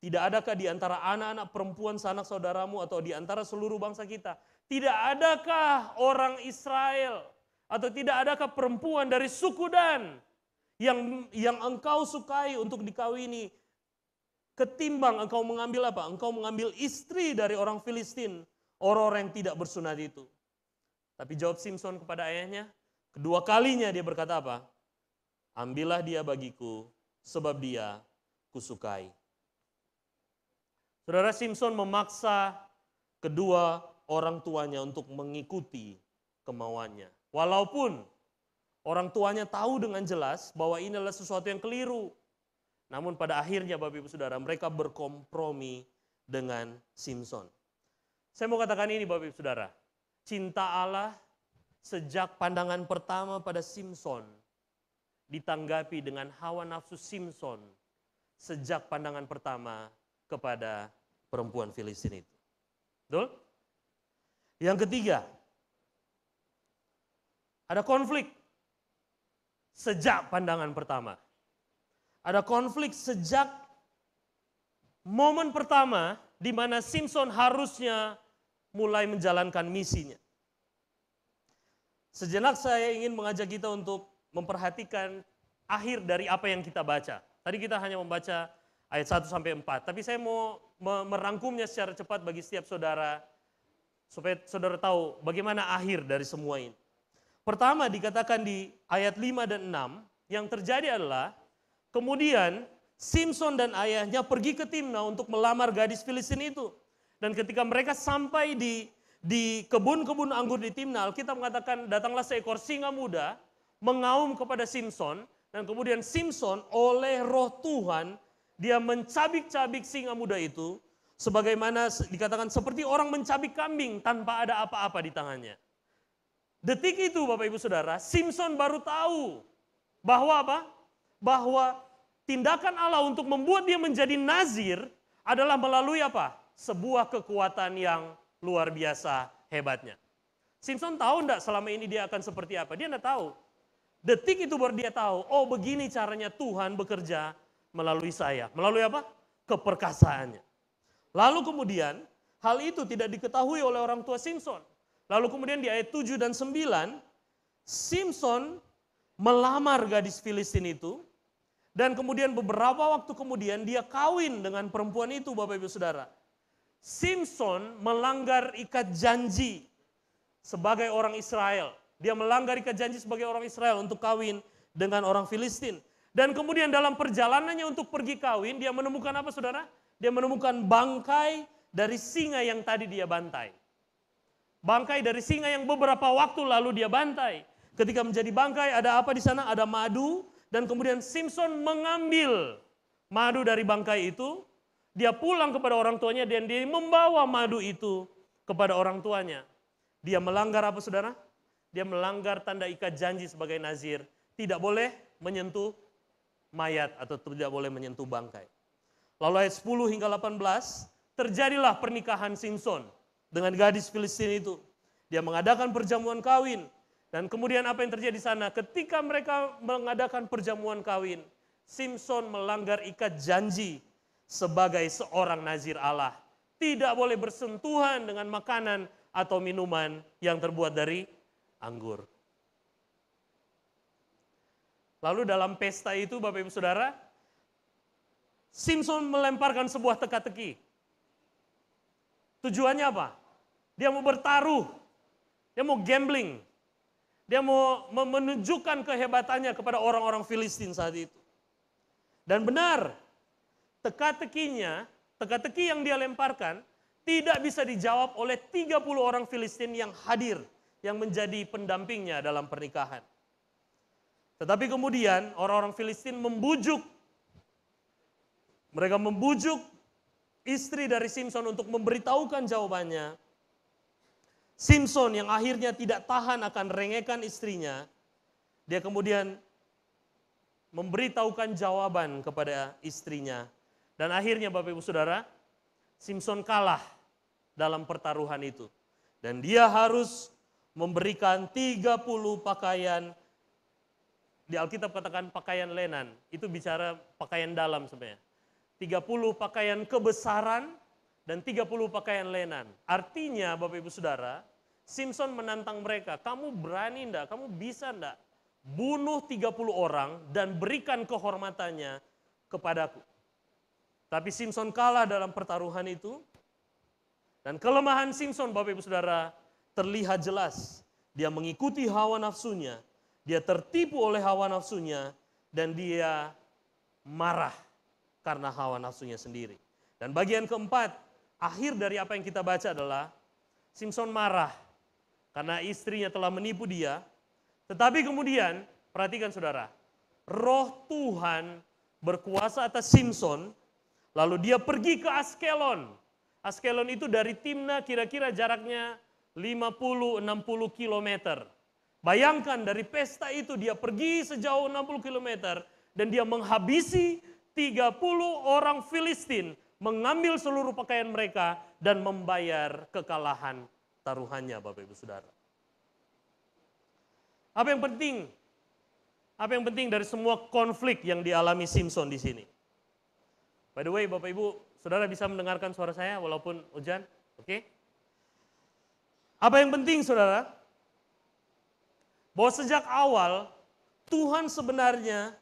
Tidak adakah di antara anak-anak perempuan sanak saudaramu atau di antara seluruh bangsa kita? Tidak adakah orang Israel atau tidak adakah perempuan dari suku Dan yang engkau sukai untuk dikawini ketimbang engkau mengambil apa? Engkau mengambil istri dari orang Filistin, orang-orang yang tidak bersunat itu. Tapi jawab Simson kepada ayahnya, kedua kalinya dia berkata apa? Ambillah dia bagiku sebab dia kusukai. Saudara, Simson memaksa kedua orang tuanya untuk mengikuti kemauannya. Walaupun orang tuanya tahu dengan jelas bahwa ini adalah sesuatu yang keliru. Namun pada akhirnya Bapak Ibu Saudara, mereka berkompromi dengan Simson. Saya mau katakan ini Bapak Ibu Saudara, cinta Allah sejak pandangan pertama pada Simson ditanggapi dengan hawa nafsu Simson sejak pandangan pertama kepada perempuan Filistin itu. Betul? Yang ketiga, ada konflik sejak pandangan pertama. Ada konflik sejak momen pertama di mana Simson harusnya mulai menjalankan misinya. Sejenak saya ingin mengajak kita untuk memperhatikan akhir dari apa yang kita baca. Tadi kita hanya membaca ayat 1 sampai 4, tapi saya mau merangkumnya secara cepat bagi setiap saudara supaya saudara tahu bagaimana akhir dari semua ini. Pertama dikatakan di ayat 5 dan 6, yang terjadi adalah kemudian Simson dan ayahnya pergi ke Timna untuk melamar gadis Filistin itu. Dan ketika mereka sampai di kebun-kebun anggur di Timna, Alkitab mengatakan datanglah seekor singa muda mengaum kepada Simson, dan kemudian Simson oleh roh Tuhan dia mencabik-cabik singa muda itu sebagaimana dikatakan seperti orang mencabik kambing tanpa ada apa-apa di tangannya. Detik itu Bapak Ibu Saudara, Simson baru tahu bahwa apa? Bahwa tindakan Allah untuk membuat dia menjadi nazir adalah melalui apa? Sebuah kekuatan yang luar biasa hebatnya. Simson tahu enggak selama ini dia akan seperti apa? Dia enggak tahu. Detik itu baru dia tahu, oh begini caranya Tuhan bekerja melalui saya. Melalui apa? Keperkasaannya. Lalu kemudian hal itu tidak diketahui oleh orang tua Simson. Lalu kemudian di ayat 7 dan 9, Simson melamar gadis Filistin itu. Dan kemudian beberapa waktu kemudian dia kawin dengan perempuan itu Bapak Ibu Saudara. Simson melanggar ikat janji sebagai orang Israel. Dia melanggar ikat janji sebagai orang Israel untuk kawin dengan orang Filistin. Dan kemudian dalam perjalanannya untuk pergi kawin, dia menemukan apa saudara? Dia menemukan bangkai dari singa yang tadi dia bantai. Bangkai dari singa yang beberapa waktu lalu dia bantai. Ketika menjadi bangkai ada apa di sana? Ada madu. Dan kemudian Simson mengambil madu dari bangkai itu, dia pulang kepada orang tuanya dan dia membawa madu itu kepada orang tuanya. Dia melanggar apa saudara? Dia melanggar tanda ikat janji sebagai nazir. Tidak boleh menyentuh mayat atau tidak boleh menyentuh bangkai. Lalu ayat 10 hingga 18, terjadilah pernikahan Simson dengan gadis Filistin itu. Dia mengadakan perjamuan kawin. Dan kemudian apa yang terjadi di sana? Ketika mereka mengadakan perjamuan kawin, Simson melanggar ikat janji sebagai seorang nazir Allah. Tidak boleh bersentuhan dengan makanan atau minuman yang terbuat dari anggur. Lalu dalam pesta itu Bapak Ibu Saudara, Simson melemparkan sebuah teka-teki. Tujuannya apa? Dia mau bertaruh, dia mau gambling, dia mau menunjukkan kehebatannya kepada orang-orang Filistin saat itu. Dan benar, teka-teki yang dia lemparkan tidak bisa dijawab oleh 30 orang Filistin yang hadir, yang menjadi pendampingnya dalam pernikahan. Tetapi kemudian orang-orang Filistin mereka membujuk istri dari Simson untuk memberitahukan jawabannya. Simson yang akhirnya tidak tahan akan rengekan istrinya, dia kemudian memberitahukan jawaban kepada istrinya. Dan akhirnya Bapak Ibu Saudara, Simson kalah dalam pertaruhan itu. Dan dia harus memberikan 30 pakaian, di Alkitab katakan pakaian lenan, itu bicara pakaian dalam sebenarnya. 30 pakaian kebesaran dan 30 pakaian lenan. Artinya Bapak Ibu Saudara, Simson menantang mereka, kamu berani enggak, kamu bisa enggak bunuh 30 orang dan berikan kehormatannya kepadaku. Tapi Simson kalah dalam pertaruhan itu. Dan kelemahan Simson Bapak Ibu Saudara terlihat jelas. Dia mengikuti hawa nafsunya, dia tertipu oleh hawa nafsunya, dan dia marah karena hawa nafsunya sendiri. Dan bagian keempat, akhir dari apa yang kita baca adalah Simson marah karena istrinya telah menipu dia. Tetapi kemudian, perhatikan saudara, roh Tuhan berkuasa atas Simson, lalu dia pergi ke Askelon. Askelon itu dari Timna kira-kira jaraknya 50-60 kilometer. Bayangkan dari pesta itu dia pergi sejauh 60 kilometer dan dia menghabisi 30 orang Filistin, mengambil seluruh pakaian mereka dan membayar kekalahan taruhannya Bapak Ibu Saudara. Apa yang penting? Apa yang penting dari semua konflik yang dialami Simson di sini? By the way, Bapak Ibu Saudara bisa mendengarkan suara saya walaupun hujan? Oke? Apa yang penting Saudara? Bahwa sejak awal Tuhan sebenarnya,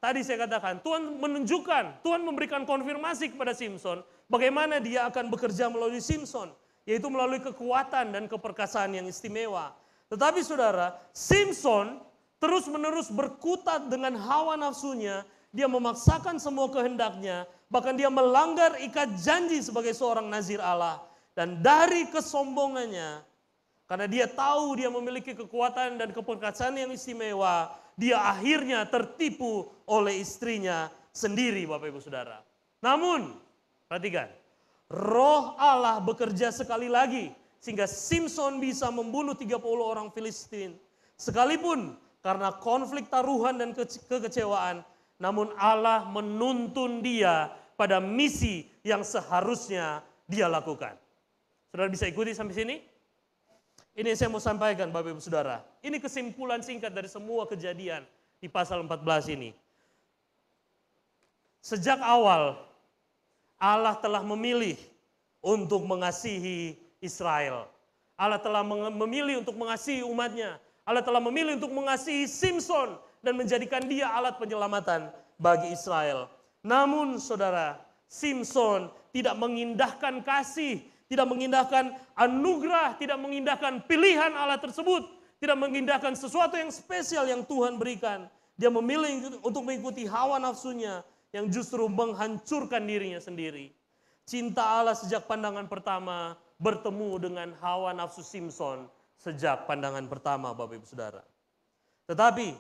tadi saya katakan, Tuhan menunjukkan, Tuhan memberikan konfirmasi kepada Simson bagaimana dia akan bekerja melalui Simson, yaitu melalui kekuatan dan keperkasaan yang istimewa. Tetapi saudara, Simson terus-menerus berkutat dengan hawa nafsunya, dia memaksakan semua kehendaknya, bahkan dia melanggar ikat janji sebagai seorang nazir Allah. Dan dari kesombongannya, karena dia tahu dia memiliki kekuatan dan keperkasaan yang istimewa, dia akhirnya tertipu oleh istrinya sendiri Bapak Ibu Saudara. Namun, perhatikan, roh Allah bekerja sekali lagi sehingga Simson bisa membunuh 30 orang Filistin. Sekalipun karena konflik taruhan dan kekecewaan, namun Allah menuntun dia pada misi yang seharusnya dia lakukan. Saudara bisa ikuti sampai sini? Ini yang saya mau sampaikan Bapak Ibu Saudara. Ini kesimpulan singkat dari semua kejadian di pasal 14 ini. Sejak awal Allah telah memilih untuk mengasihi Israel. Allah telah memilih untuk mengasihi umatnya. Allah telah memilih untuk mengasihi Simson dan menjadikan dia alat penyelamatan bagi Israel. Namun saudara, Simson tidak mengindahkan kasih, tidak mengindahkan anugerah, tidak mengindahkan pilihan Allah tersebut, tidak mengindahkan sesuatu yang spesial yang Tuhan berikan. Dia memilih untuk mengikuti hawa nafsunya yang justru menghancurkan dirinya sendiri. Cinta Allah sejak pandangan pertama bertemu dengan hawa nafsu Simson sejak pandangan pertama Bapak Ibu Saudara. Tetapi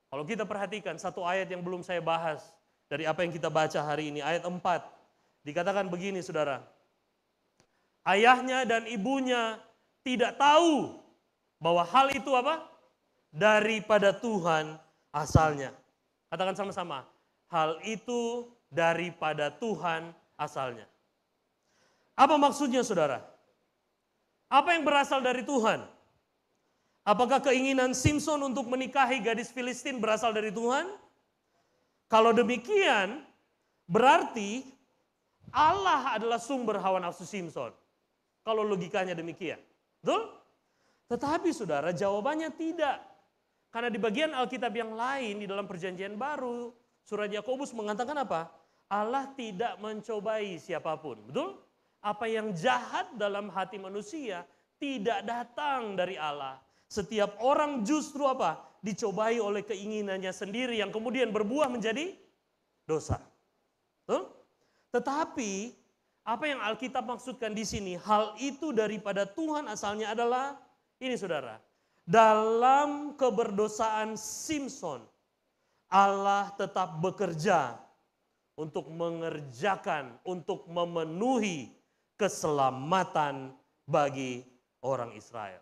kalau kita perhatikan satu ayat yang belum saya bahas dari apa yang kita baca hari ini. Ayat 4 dikatakan begini saudara. Ayahnya dan ibunya tidak tahu bahwa hal itu apa? Daripada Tuhan asalnya. Katakan sama-sama. Hal itu daripada Tuhan asalnya. Apa maksudnya saudara? Apa yang berasal dari Tuhan? Apakah keinginan Simson untuk menikahi gadis Filistin berasal dari Tuhan? Kalau demikian, berarti Allah adalah sumber hawa nafsu Simson. Kalau logikanya demikian. Betul? Tetapi saudara, jawabannya tidak. Karena di bagian Alkitab yang lain, di dalam perjanjian baru, surat Yakobus mengatakan apa? Allah tidak mencobai siapapun. Betul? Apa yang jahat dalam hati manusia tidak datang dari Allah. Setiap orang justru apa? Dicobai oleh keinginannya sendiri yang kemudian berbuah menjadi dosa. Betul? Tetapi apa yang Alkitab maksudkan di sini, hal itu daripada Tuhan asalnya adalah ini saudara. Dalam keberdosaan Simson, Allah tetap bekerja untuk mengerjakan, untuk memenuhi keselamatan bagi orang Israel.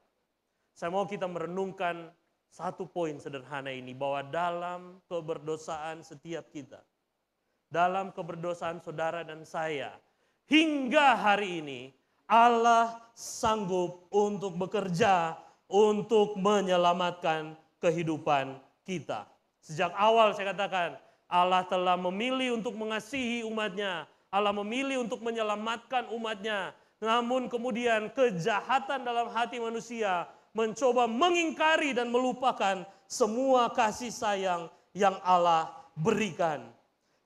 Saya mau kita merenungkan satu poin sederhana ini, bahwa dalam keberdosaan setiap kita, dalam keberdosaan saudara dan saya, hingga hari ini Allah sanggup untuk bekerja untuk menyelamatkan kehidupan kita. Sejak awal saya katakan, Allah telah memilih untuk mengasihi umatnya, Allah memilih untuk menyelamatkan umatnya. Namun kemudian kejahatan dalam hati manusia mencoba mengingkari dan melupakan semua kasih sayang yang Allah berikan.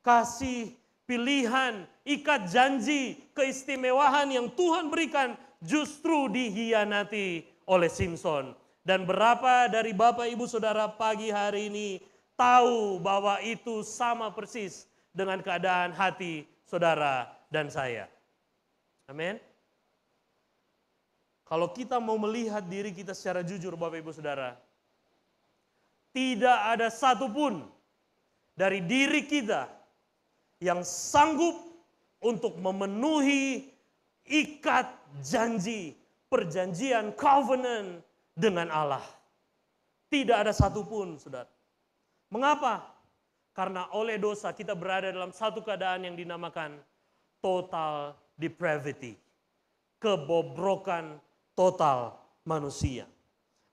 Kasih, pilihan, ikat janji, keistimewaan yang Tuhan berikan justru dihianati oleh Simson. Dan berapa dari Bapak Ibu Saudara pagi hari ini tahu bahwa itu sama persis dengan keadaan hati saudara dan saya. Amin. Kalau kita mau melihat diri kita secara jujur Bapak Ibu Saudara, tidak ada satupun dari diri kita yang sanggup untuk memenuhi ikat janji, perjanjian, covenant dengan Allah. Tidak ada satupun saudara. Mengapa? Karena oleh dosa kita berada dalam satu keadaan yang dinamakan total depravity. Kebobrokan total manusia.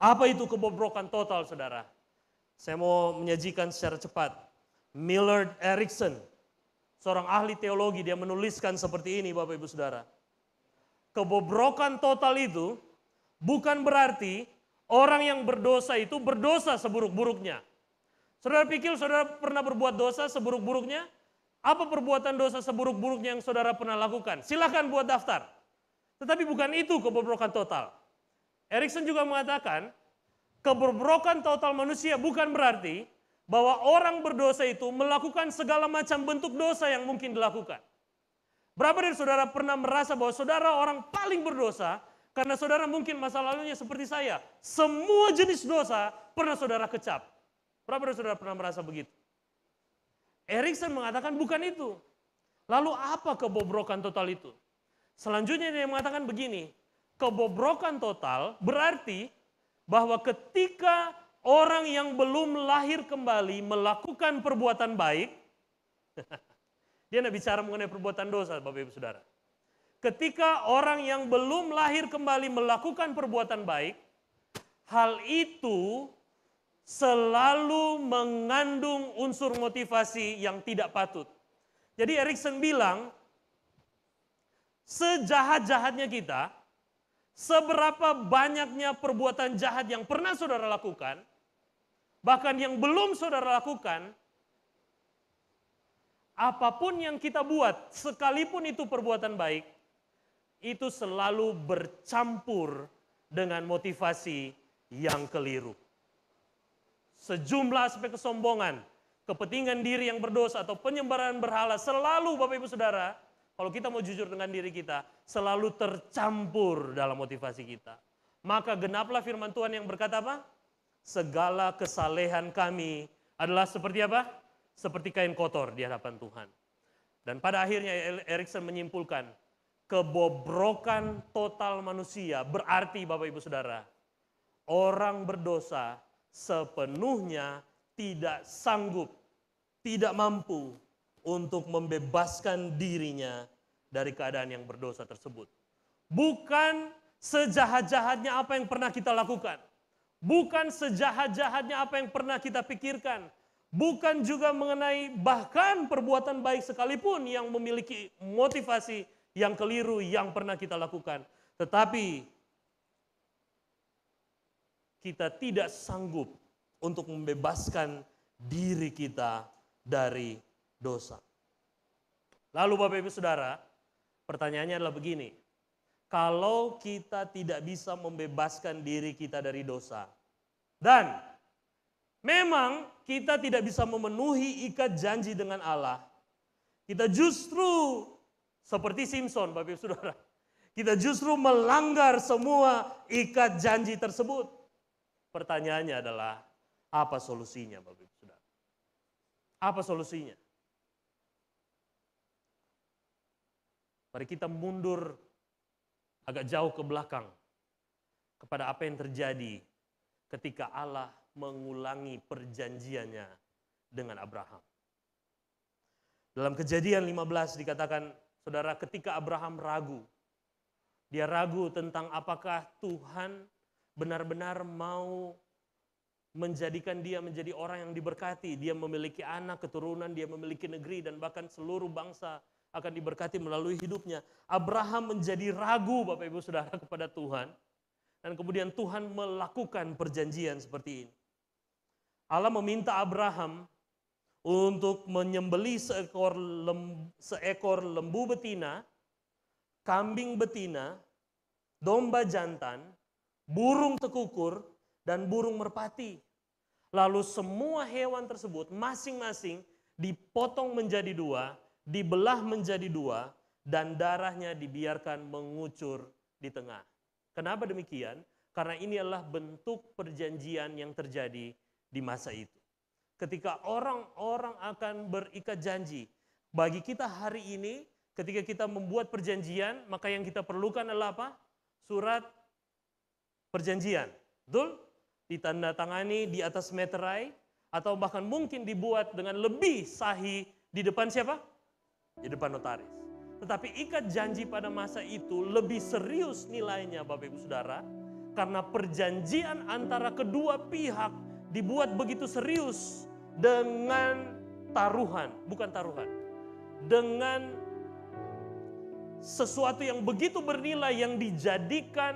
Apa itu kebobrokan total saudara? Saya mau menyajikan secara cepat. Millard Erickson, seorang ahli teologi, dia menuliskan seperti ini Bapak Ibu Saudara. Kebobrokan total itu bukan berarti orang yang berdosa itu berdosa seburuk-buruknya. Saudara pikir saudara pernah berbuat dosa seburuk-buruknya? Apa perbuatan dosa seburuk-buruknya yang saudara pernah lakukan? Silakan buat daftar. Tetapi bukan itu kebobrokan total. Erickson juga mengatakan, kebobrokan total manusia bukan berarti bahwa orang berdosa itu melakukan segala macam bentuk dosa yang mungkin dilakukan. Berapa dari saudara pernah merasa bahwa saudara orang paling berdosa karena saudara mungkin masa lalunya seperti saya. Semua jenis dosa pernah saudara kecap. Berapa dari saudara pernah merasa begitu? Erickson mengatakan bukan itu. Lalu apa kebobrokan total itu? Selanjutnya dia mengatakan begini, kebobrokan total berarti bahwa ketika orang yang belum lahir kembali melakukan perbuatan baik, dia tidak bicara mengenai perbuatan dosa Bapak Ibu Saudara. Ketika orang yang belum lahir kembali melakukan perbuatan baik, hal itu selalu mengandung unsur motivasi yang tidak patut. Jadi Erickson bilang, sejahat-jahatnya kita, seberapa banyaknya perbuatan jahat yang pernah saudara lakukan, bahkan yang belum saudara lakukan, apapun yang kita buat, sekalipun itu perbuatan baik, itu selalu bercampur dengan motivasi yang keliru. Sejumlah aspek kesombongan, kepentingan diri yang berdosa atau penyembaran berhala selalu Bapak Ibu Saudara, kalau kita mau jujur dengan diri kita, selalu tercampur dalam motivasi kita. Maka genaplah firman Tuhan yang berkata apa? Segala kesalehan kami adalah seperti apa? seperti kain kotor di hadapan Tuhan. Dan pada akhirnya Erikson menyimpulkan, kebobrokan total manusia berarti Bapak Ibu Saudara, orang berdosa sepenuhnya tidak sanggup, tidak mampu untuk membebaskan dirinya dari keadaan yang berdosa tersebut. Bukan sejahat-jahatnya apa yang pernah kita lakukan. Bukan sejahat-jahatnya apa yang pernah kita pikirkan. Bukan juga mengenai bahkan perbuatan baik sekalipun yang memiliki motivasi yang keliru yang pernah kita lakukan. Tetapi kita tidak sanggup untuk membebaskan diri kita dari dosa. Lalu Bapak Ibu Saudara, pertanyaannya adalah begini. Kalau kita tidak bisa membebaskan diri kita dari dosa, dan memang kita tidak bisa memenuhi ikat janji dengan Allah, kita justru seperti Simpson, Bapak Ibu Saudara, kita justru melanggar semua ikat janji tersebut. Pertanyaannya adalah, apa solusinya Bapak Ibu Saudara? Apa solusinya? Mari kita mundur agak jauh ke belakang kepada apa yang terjadi ketika Allah mengulangi perjanjiannya dengan Abraham. Dalam Kejadian 15 dikatakan, saudara, ketika Abraham ragu, dia ragu tentang apakah Tuhan benar-benar mau menjadikan dia menjadi orang yang diberkati. Dia memiliki anak, keturunan, dia memiliki negeri, dan bahkan seluruh bangsa akan diberkati melalui hidupnya. Abraham menjadi ragu Bapak Ibu Saudara kepada Tuhan. Dan kemudian Tuhan melakukan perjanjian seperti ini. Allah meminta Abraham untuk menyembelih seekor lembu betina, kambing betina, domba jantan, burung tekukur, dan burung merpati. Lalu semua hewan tersebut masing-masing dipotong menjadi dua, dibelah menjadi dua, dan darahnya dibiarkan mengucur di tengah. Kenapa demikian? Karena ini adalah bentuk perjanjian yang terjadi di masa itu. Ketika orang-orang akan berikat janji, bagi kita hari ini, ketika kita membuat perjanjian, maka yang kita perlukan adalah apa? Surat perjanjian. Betul? Ditandatangani di atas meterai, atau bahkan mungkin dibuat dengan lebih sahih di depan siapa? Di depan notaris. Tetapi ikat janji pada masa itu lebih serius nilainya Bapak Ibu Saudara, karena perjanjian antara kedua pihak dibuat begitu serius dengan taruhan, bukan taruhan, dengan sesuatu yang begitu bernilai yang dijadikan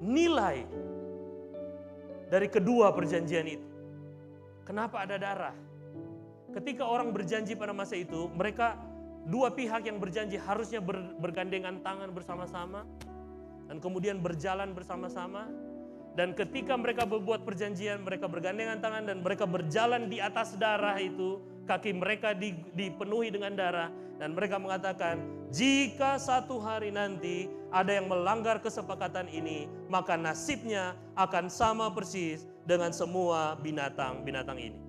nilai dari kedua perjanjian itu. Kenapa ada darah? Ketika orang berjanji pada masa itu, mereka dua pihak yang berjanji harusnya bergandengan tangan bersama-sama dan kemudian berjalan bersama-sama. Dan ketika mereka berbuat perjanjian, mereka bergandengan tangan dan mereka berjalan di atas darah itu, kaki mereka dipenuhi dengan darah, dan mereka mengatakan, jika satu hari nanti ada yang melanggar kesepakatan ini, maka nasibnya akan sama persis dengan semua binatang-binatang ini.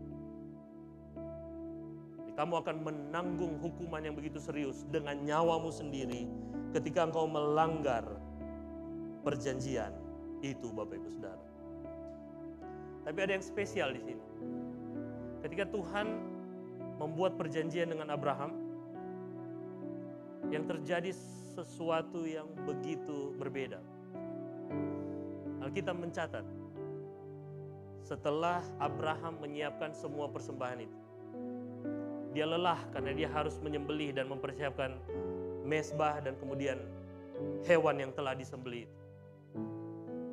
Kamu akan menanggung hukuman yang begitu serius dengan nyawamu sendiri ketika engkau melanggar perjanjian itu, Bapak Ibu Saudara. Tapi ada yang spesial di sini. Ketika Tuhan membuat perjanjian dengan Abraham, yang terjadi sesuatu yang begitu berbeda. Alkitab mencatat, setelah Abraham menyiapkan semua persembahan itu, dia lelah karena dia harus menyembelih dan mempersiapkan mezbah dan kemudian hewan yang telah disembelih itu.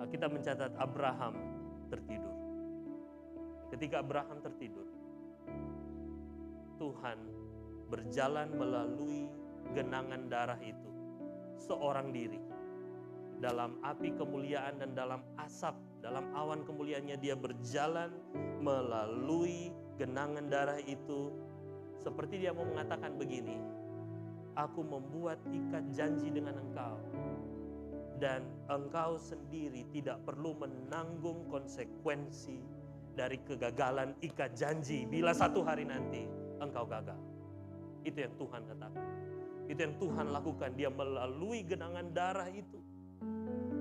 Kita mencatat Abraham tertidur. Ketika Abraham tertidur, Tuhan berjalan melalui genangan darah itu, seorang diri. Dalam api kemuliaan dan dalam asap, dalam awan kemuliaannya dia berjalan melalui genangan darah itu. Seperti dia mau mengatakan begini, aku membuat ikat janji dengan engkau. Dan engkau sendiri tidak perlu menanggung konsekuensi dari kegagalan ikat janji bila satu hari nanti engkau gagal. Itu yang Tuhan katakan. Itu yang Tuhan lakukan. Dia melalui genangan darah itu.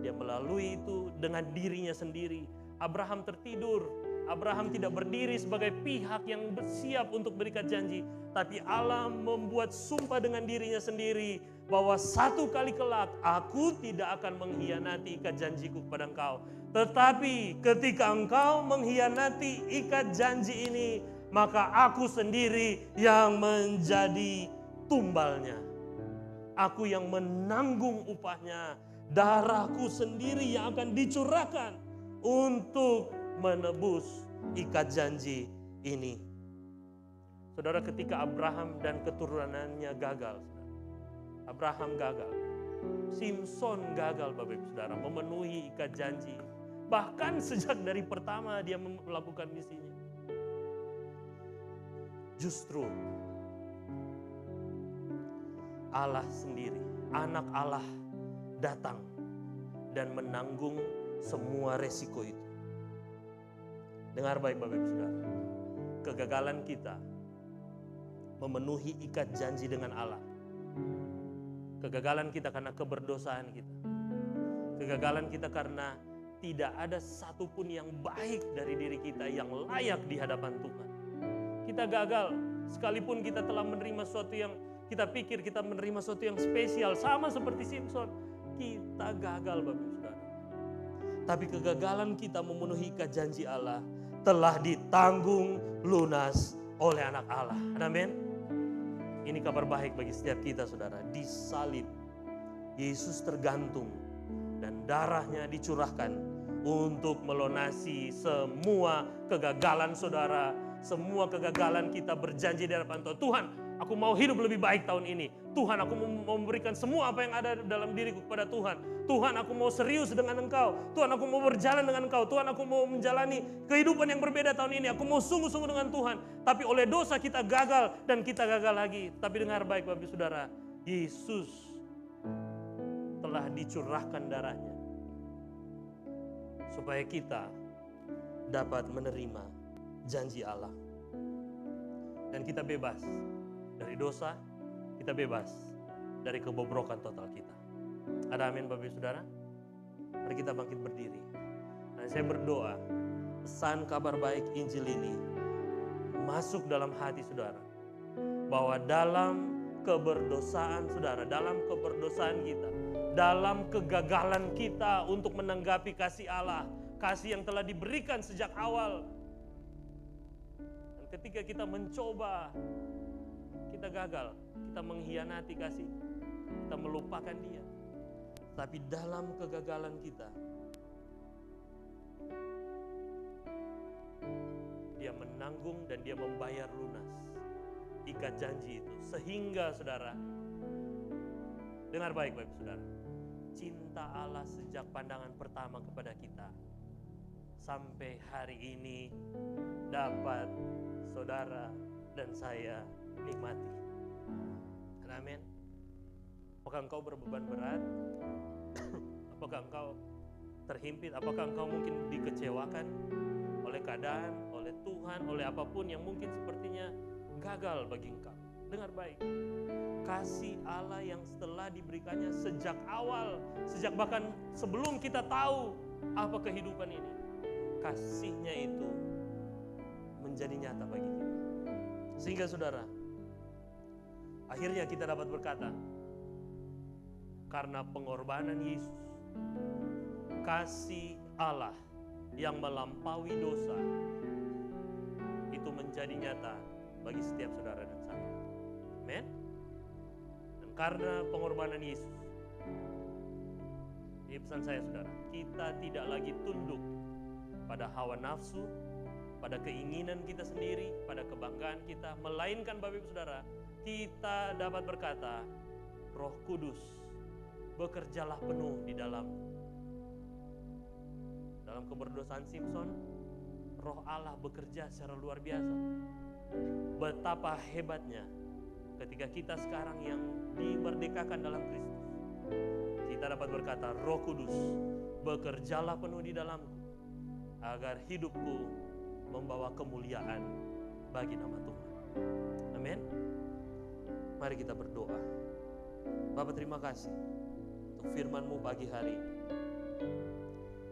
Dia melalui itu dengan dirinya sendiri. Abraham tertidur. Abraham tidak berdiri sebagai pihak yang siap untuk berikat janji. Tapi Allah membuat sumpah dengan dirinya sendiri. Bahwa satu kali kelak aku tidak akan mengkhianati ikat janjiku kepada engkau. Tetapi ketika engkau mengkhianati ikat janji ini, maka aku sendiri yang menjadi tumbalnya. Aku yang menanggung upahnya. Darahku sendiri yang akan dicurahkan untuk menebus ikat janji ini. Saudara, ketika Abraham dan keturunannya gagal, Abraham gagal, Simpson gagal, Bapak Ibu Saudara, memenuhi ikat janji. Bahkan sejak dari pertama dia melakukan misinya. Justru Allah sendiri, anak Allah datang dan menanggung semua resiko itu. Dengar baik Bapak Ibu Saudara, kegagalan kita memenuhi ikat janji dengan Allah. Kegagalan kita karena keberdosaan kita. Kegagalan kita karena tidak ada satupun yang baik dari diri kita yang layak di hadapan Tuhan. Kita gagal, sekalipun kita telah menerima sesuatu yang kita pikir kita menerima sesuatu yang spesial, sama seperti Simpson, kita gagal Bapak Ibu Saudara. Tapi kegagalan kita memenuhi ikat janji Allah telah ditanggung lunas oleh anak Allah. Amin. Ini kabar baik bagi setiap kita saudara. Di salib Yesus tergantung dan darahnya dicurahkan untuk melunasi semua kegagalan saudara. Semua kegagalan kita berjanji di hadapan Tuhan. Tuhan, aku mau hidup lebih baik tahun ini. Tuhan, aku mau memberikan semua apa yang ada dalam diriku kepada Tuhan. Tuhan, aku mau serius dengan Engkau. Tuhan, aku mau berjalan dengan Engkau. Tuhan, aku mau menjalani kehidupan yang berbeda tahun ini. Aku mau sungguh-sungguh dengan Tuhan. Tapi oleh dosa kita gagal dan kita gagal lagi. Tapi dengar baik Bapak Saudara, Yesus telah dicurahkan darahnya supaya kita dapat menerima janji Allah. Dan kita bebas dari dosa, kita bebas dari kebobrokan total kita. Ada amin Bapak Ibu Saudara? Mari kita bangkit berdiri. Dan saya berdoa, pesan kabar baik Injil ini masuk dalam hati saudara. Bahwa dalam keberdosaan saudara, dalam keberdosaan kita, dalam kegagalan kita untuk menanggapi kasih Allah, kasih yang telah diberikan sejak awal. Dan ketika kita mencoba, kita gagal, kita mengkhianati kasih, kita melupakan Dia. Tapi dalam kegagalan kita, Dia menanggung dan Dia membayar lunas ikat janji itu. Sehingga saudara, dengar baik Bapak Saudara, cinta Allah sejak pandangan pertama kepada kita sampai hari ini dapat saudara dan saya nikmati. Amin. Apakah engkau berbeban berat? Apakah engkau terhimpit? Apakah engkau mungkin dikecewakan oleh keadaan, oleh Tuhan, oleh apapun yang mungkin sepertinya gagal bagi engkau? Dengar baik, kasih Allah yang setelah diberikannya sejak awal, sejak bahkan sebelum kita tahu apa kehidupan ini, kasihnya itu menjadi nyata bagi kita. Sehingga saudara, akhirnya kita dapat berkata, karena pengorbanan Yesus, kasih Allah yang melampaui dosa itu menjadi nyata bagi setiap saudara dan saya. Amen. Dan karena pengorbanan Yesus, ini pesan saya saudara, kita tidak lagi tunduk pada hawa nafsu, pada keinginan kita sendiri, pada kebanggaan kita, melainkan Bapak Ibu Saudara, kita dapat berkata, Roh Kudus bekerjalah penuh di dalam keberdosaan Simpson, Roh Allah bekerja secara luar biasa. Betapa hebatnya ketika kita sekarang yang dimerdekakan dalam Kristus, kita dapat berkata, Roh Kudus bekerjalah penuh di dalamku, agar hidupku membawa kemuliaan bagi nama Tuhan. Amin. Mari kita berdoa. Bapa, terima kasih untuk firman-Mu pagi hari ini.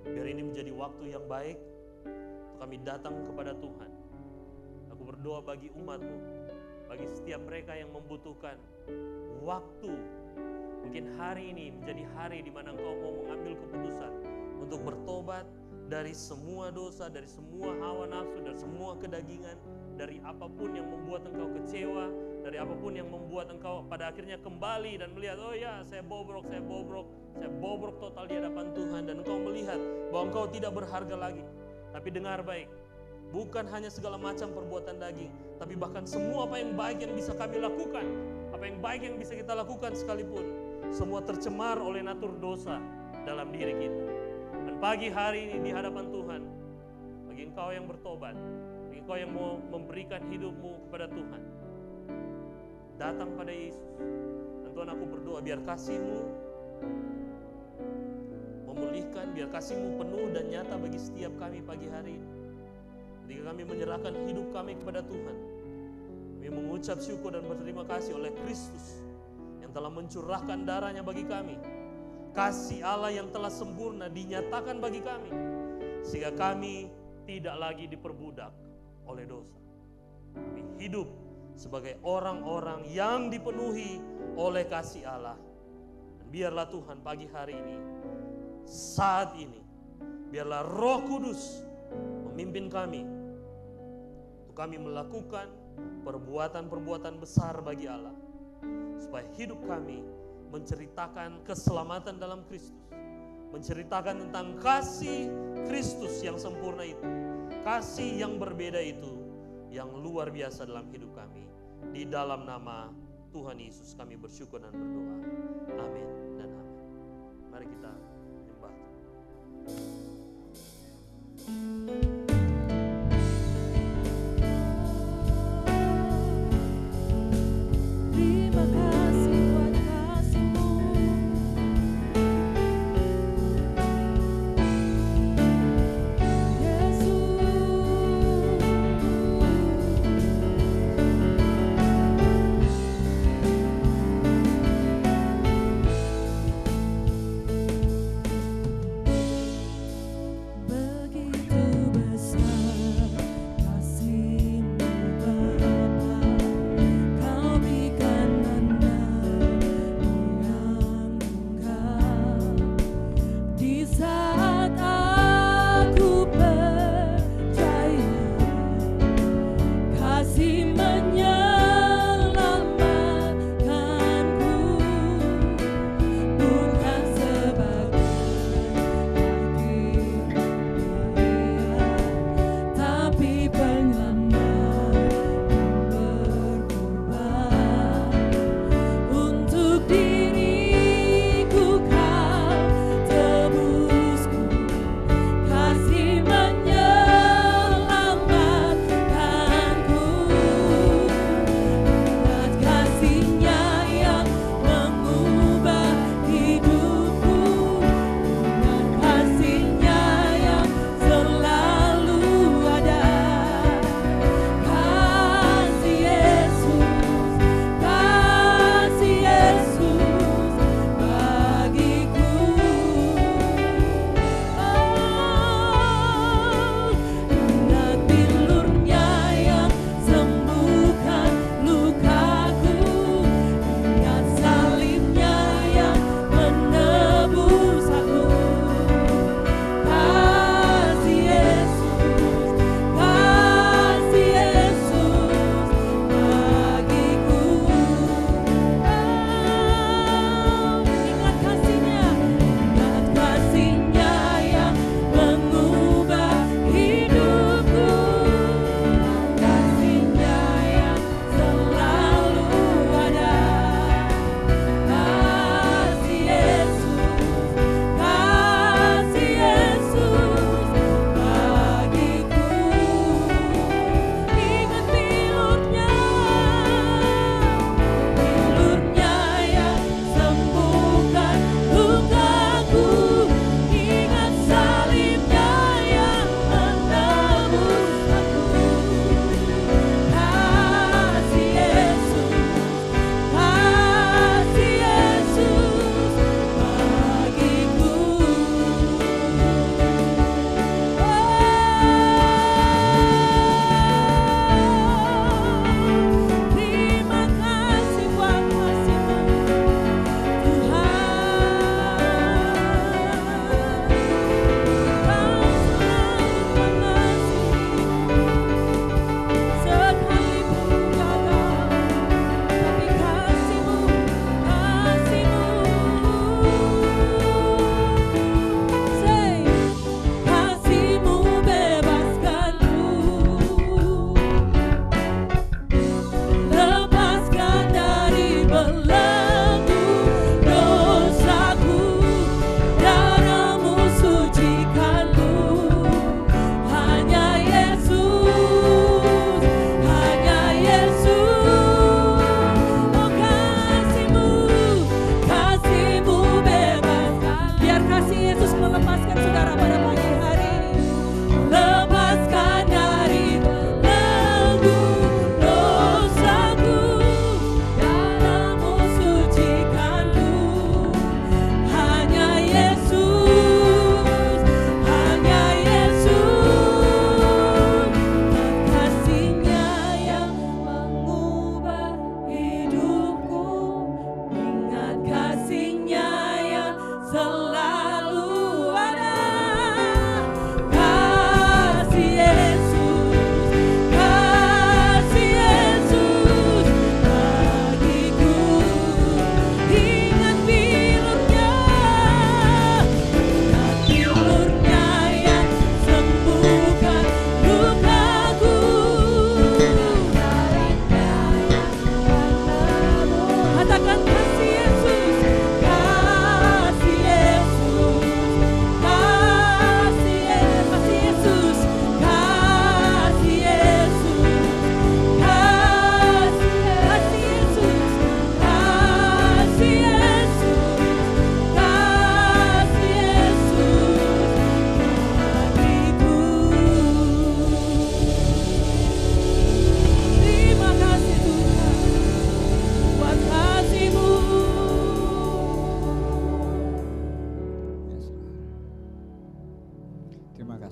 Biar ini menjadi waktu yang baik untuk kami datang kepada Tuhan. Aku berdoa bagi umat-Mu, bagi setiap mereka yang membutuhkan waktu. Mungkin hari ini menjadi hari di mana Engkau mau mengambil keputusan untuk bertobat dari semua dosa, dari semua hawa nafsu, dari semua kedagingan, dari apapun yang membuat engkau kecewa, dari apapun yang membuat engkau pada akhirnya kembali dan melihat, oh ya, saya bobrok total di hadapan Tuhan, dan engkau melihat bahwa engkau tidak berharga lagi. Tapi dengar baik, bukan hanya segala macam perbuatan daging, tapi bahkan semua apa yang baik yang bisa kami lakukan, apa yang baik yang bisa kita lakukan sekalipun, semua tercemar oleh natur dosa dalam diri kita. Dan pagi hari ini di hadapan Tuhan, bagi engkau yang bertobat, bagi engkau yang mau memberikan hidupmu kepada Tuhan, datang pada Yesus. Dan Tuhan, aku berdoa biar kasih-Mu memulihkan, biar kasih-Mu penuh dan nyata bagi setiap kami pagi hari ini. Ketika kami menyerahkan hidup kami kepada Tuhan, kami mengucap syukur dan berterima kasih oleh Kristus yang telah mencurahkan darahnya bagi kami. Kasih Allah yang telah sempurna dinyatakan bagi kami, sehingga kami tidak lagi diperbudak oleh dosa. Kami hidup sebagai orang-orang yang dipenuhi oleh kasih Allah. Dan biarlah Tuhan pagi hari ini, saat ini, biarlah Roh Kudus memimpin kami untuk kami melakukan perbuatan-perbuatan besar bagi Allah, supaya hidup kami menceritakan keselamatan dalam Kristus, menceritakan tentang kasih Kristus yang sempurna itu, kasih yang berbeda itu, yang luar biasa dalam hidup kami. Di dalam nama Tuhan Yesus kami bersyukur dan berdoa. Amin dan amin. Mari kita menyembah. Terima kasih buat kasih-Mu, Yesus.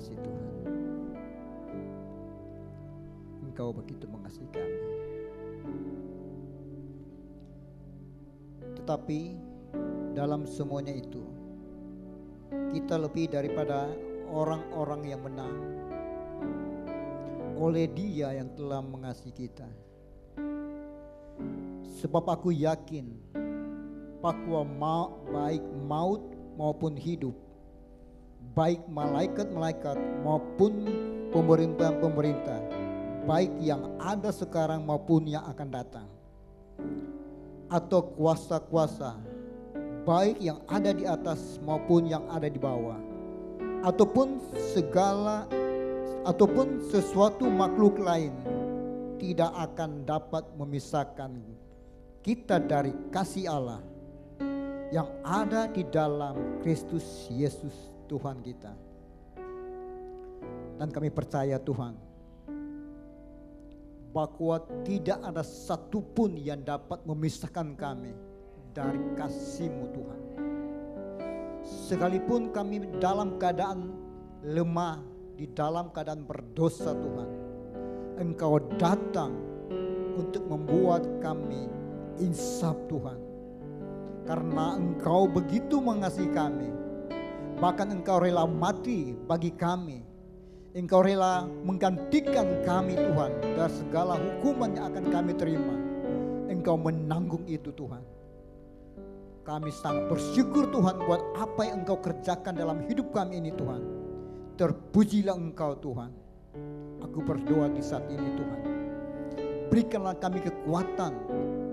kasih Tuhan. Engkau begitu mengasihi kami. Tetapi dalam semuanya itu, kita lebih daripada orang-orang yang menang oleh Dia yang telah mengasihi kita. Sebab aku yakin bahwa baik maut maupun hidup, baik malaikat-malaikat maupun pemerintah-pemerintah, baik yang ada sekarang maupun yang akan datang, atau kuasa-kuasa, baik yang ada di atas maupun yang ada di bawah, ataupun sesuatu makhluk lain, tidak akan dapat memisahkan kita dari kasih Allah yang ada di dalam Kristus Yesus Tuhan kita. Dan kami percaya Tuhan, bahwa tidak ada satupun yang dapat memisahkan kami dari kasih-Mu Tuhan. Sekalipun kami dalam keadaan lemah, di dalam keadaan berdosa Tuhan, Engkau datang untuk membuat kami insaf Tuhan. Karena Engkau begitu mengasihi kami, bahkan Engkau rela mati bagi kami. Engkau rela menggantikan kami Tuhan dari segala hukuman yang akan kami terima. Engkau menanggung itu Tuhan. Kami sangat bersyukur Tuhan buat apa yang Engkau kerjakan dalam hidup kami ini Tuhan. Terpujilah Engkau Tuhan. Aku berdoa di saat ini Tuhan, berikanlah kami kekuatan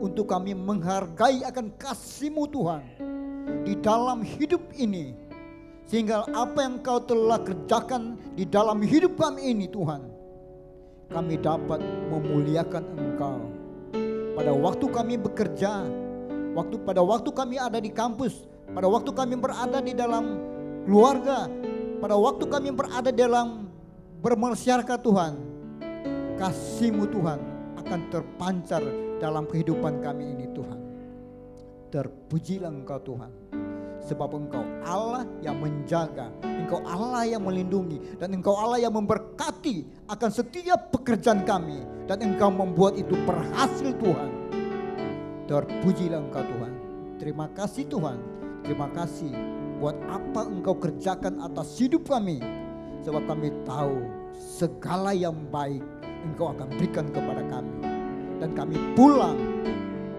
untuk kami menghargai akan kasih-Mu Tuhan di dalam hidup ini, sehingga apa yang Engkau telah kerjakan di dalam hidup kami ini Tuhan, kami dapat memuliakan Engkau. Pada waktu kami bekerja, pada waktu kami ada di kampus, pada waktu kami berada di dalam keluarga, pada waktu kami berada dalam bermasyarakat Tuhan, kasih-Mu Tuhan akan terpancar dalam kehidupan kami ini Tuhan. Terpujilah Engkau Tuhan, sebab Engkau Allah yang menjaga, Engkau Allah yang melindungi, dan Engkau Allah yang memberkati akan setiap pekerjaan kami, dan Engkau membuat itu berhasil Tuhan. Terpujilah Engkau Tuhan. Terima kasih Tuhan, terima kasih buat apa Engkau kerjakan atas hidup kami, sebab kami tahu segala yang baik Engkau akan berikan kepada kami, dan kami pulang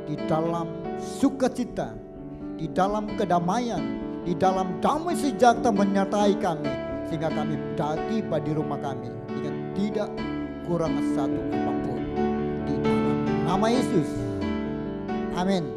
di dalam sukacita, di dalam kedamaian, di dalam damai sejahtera menyertai kami, sehingga kami tiba di rumah kami dengan tidak kurang satu apapun. Di dalam nama Yesus, amin.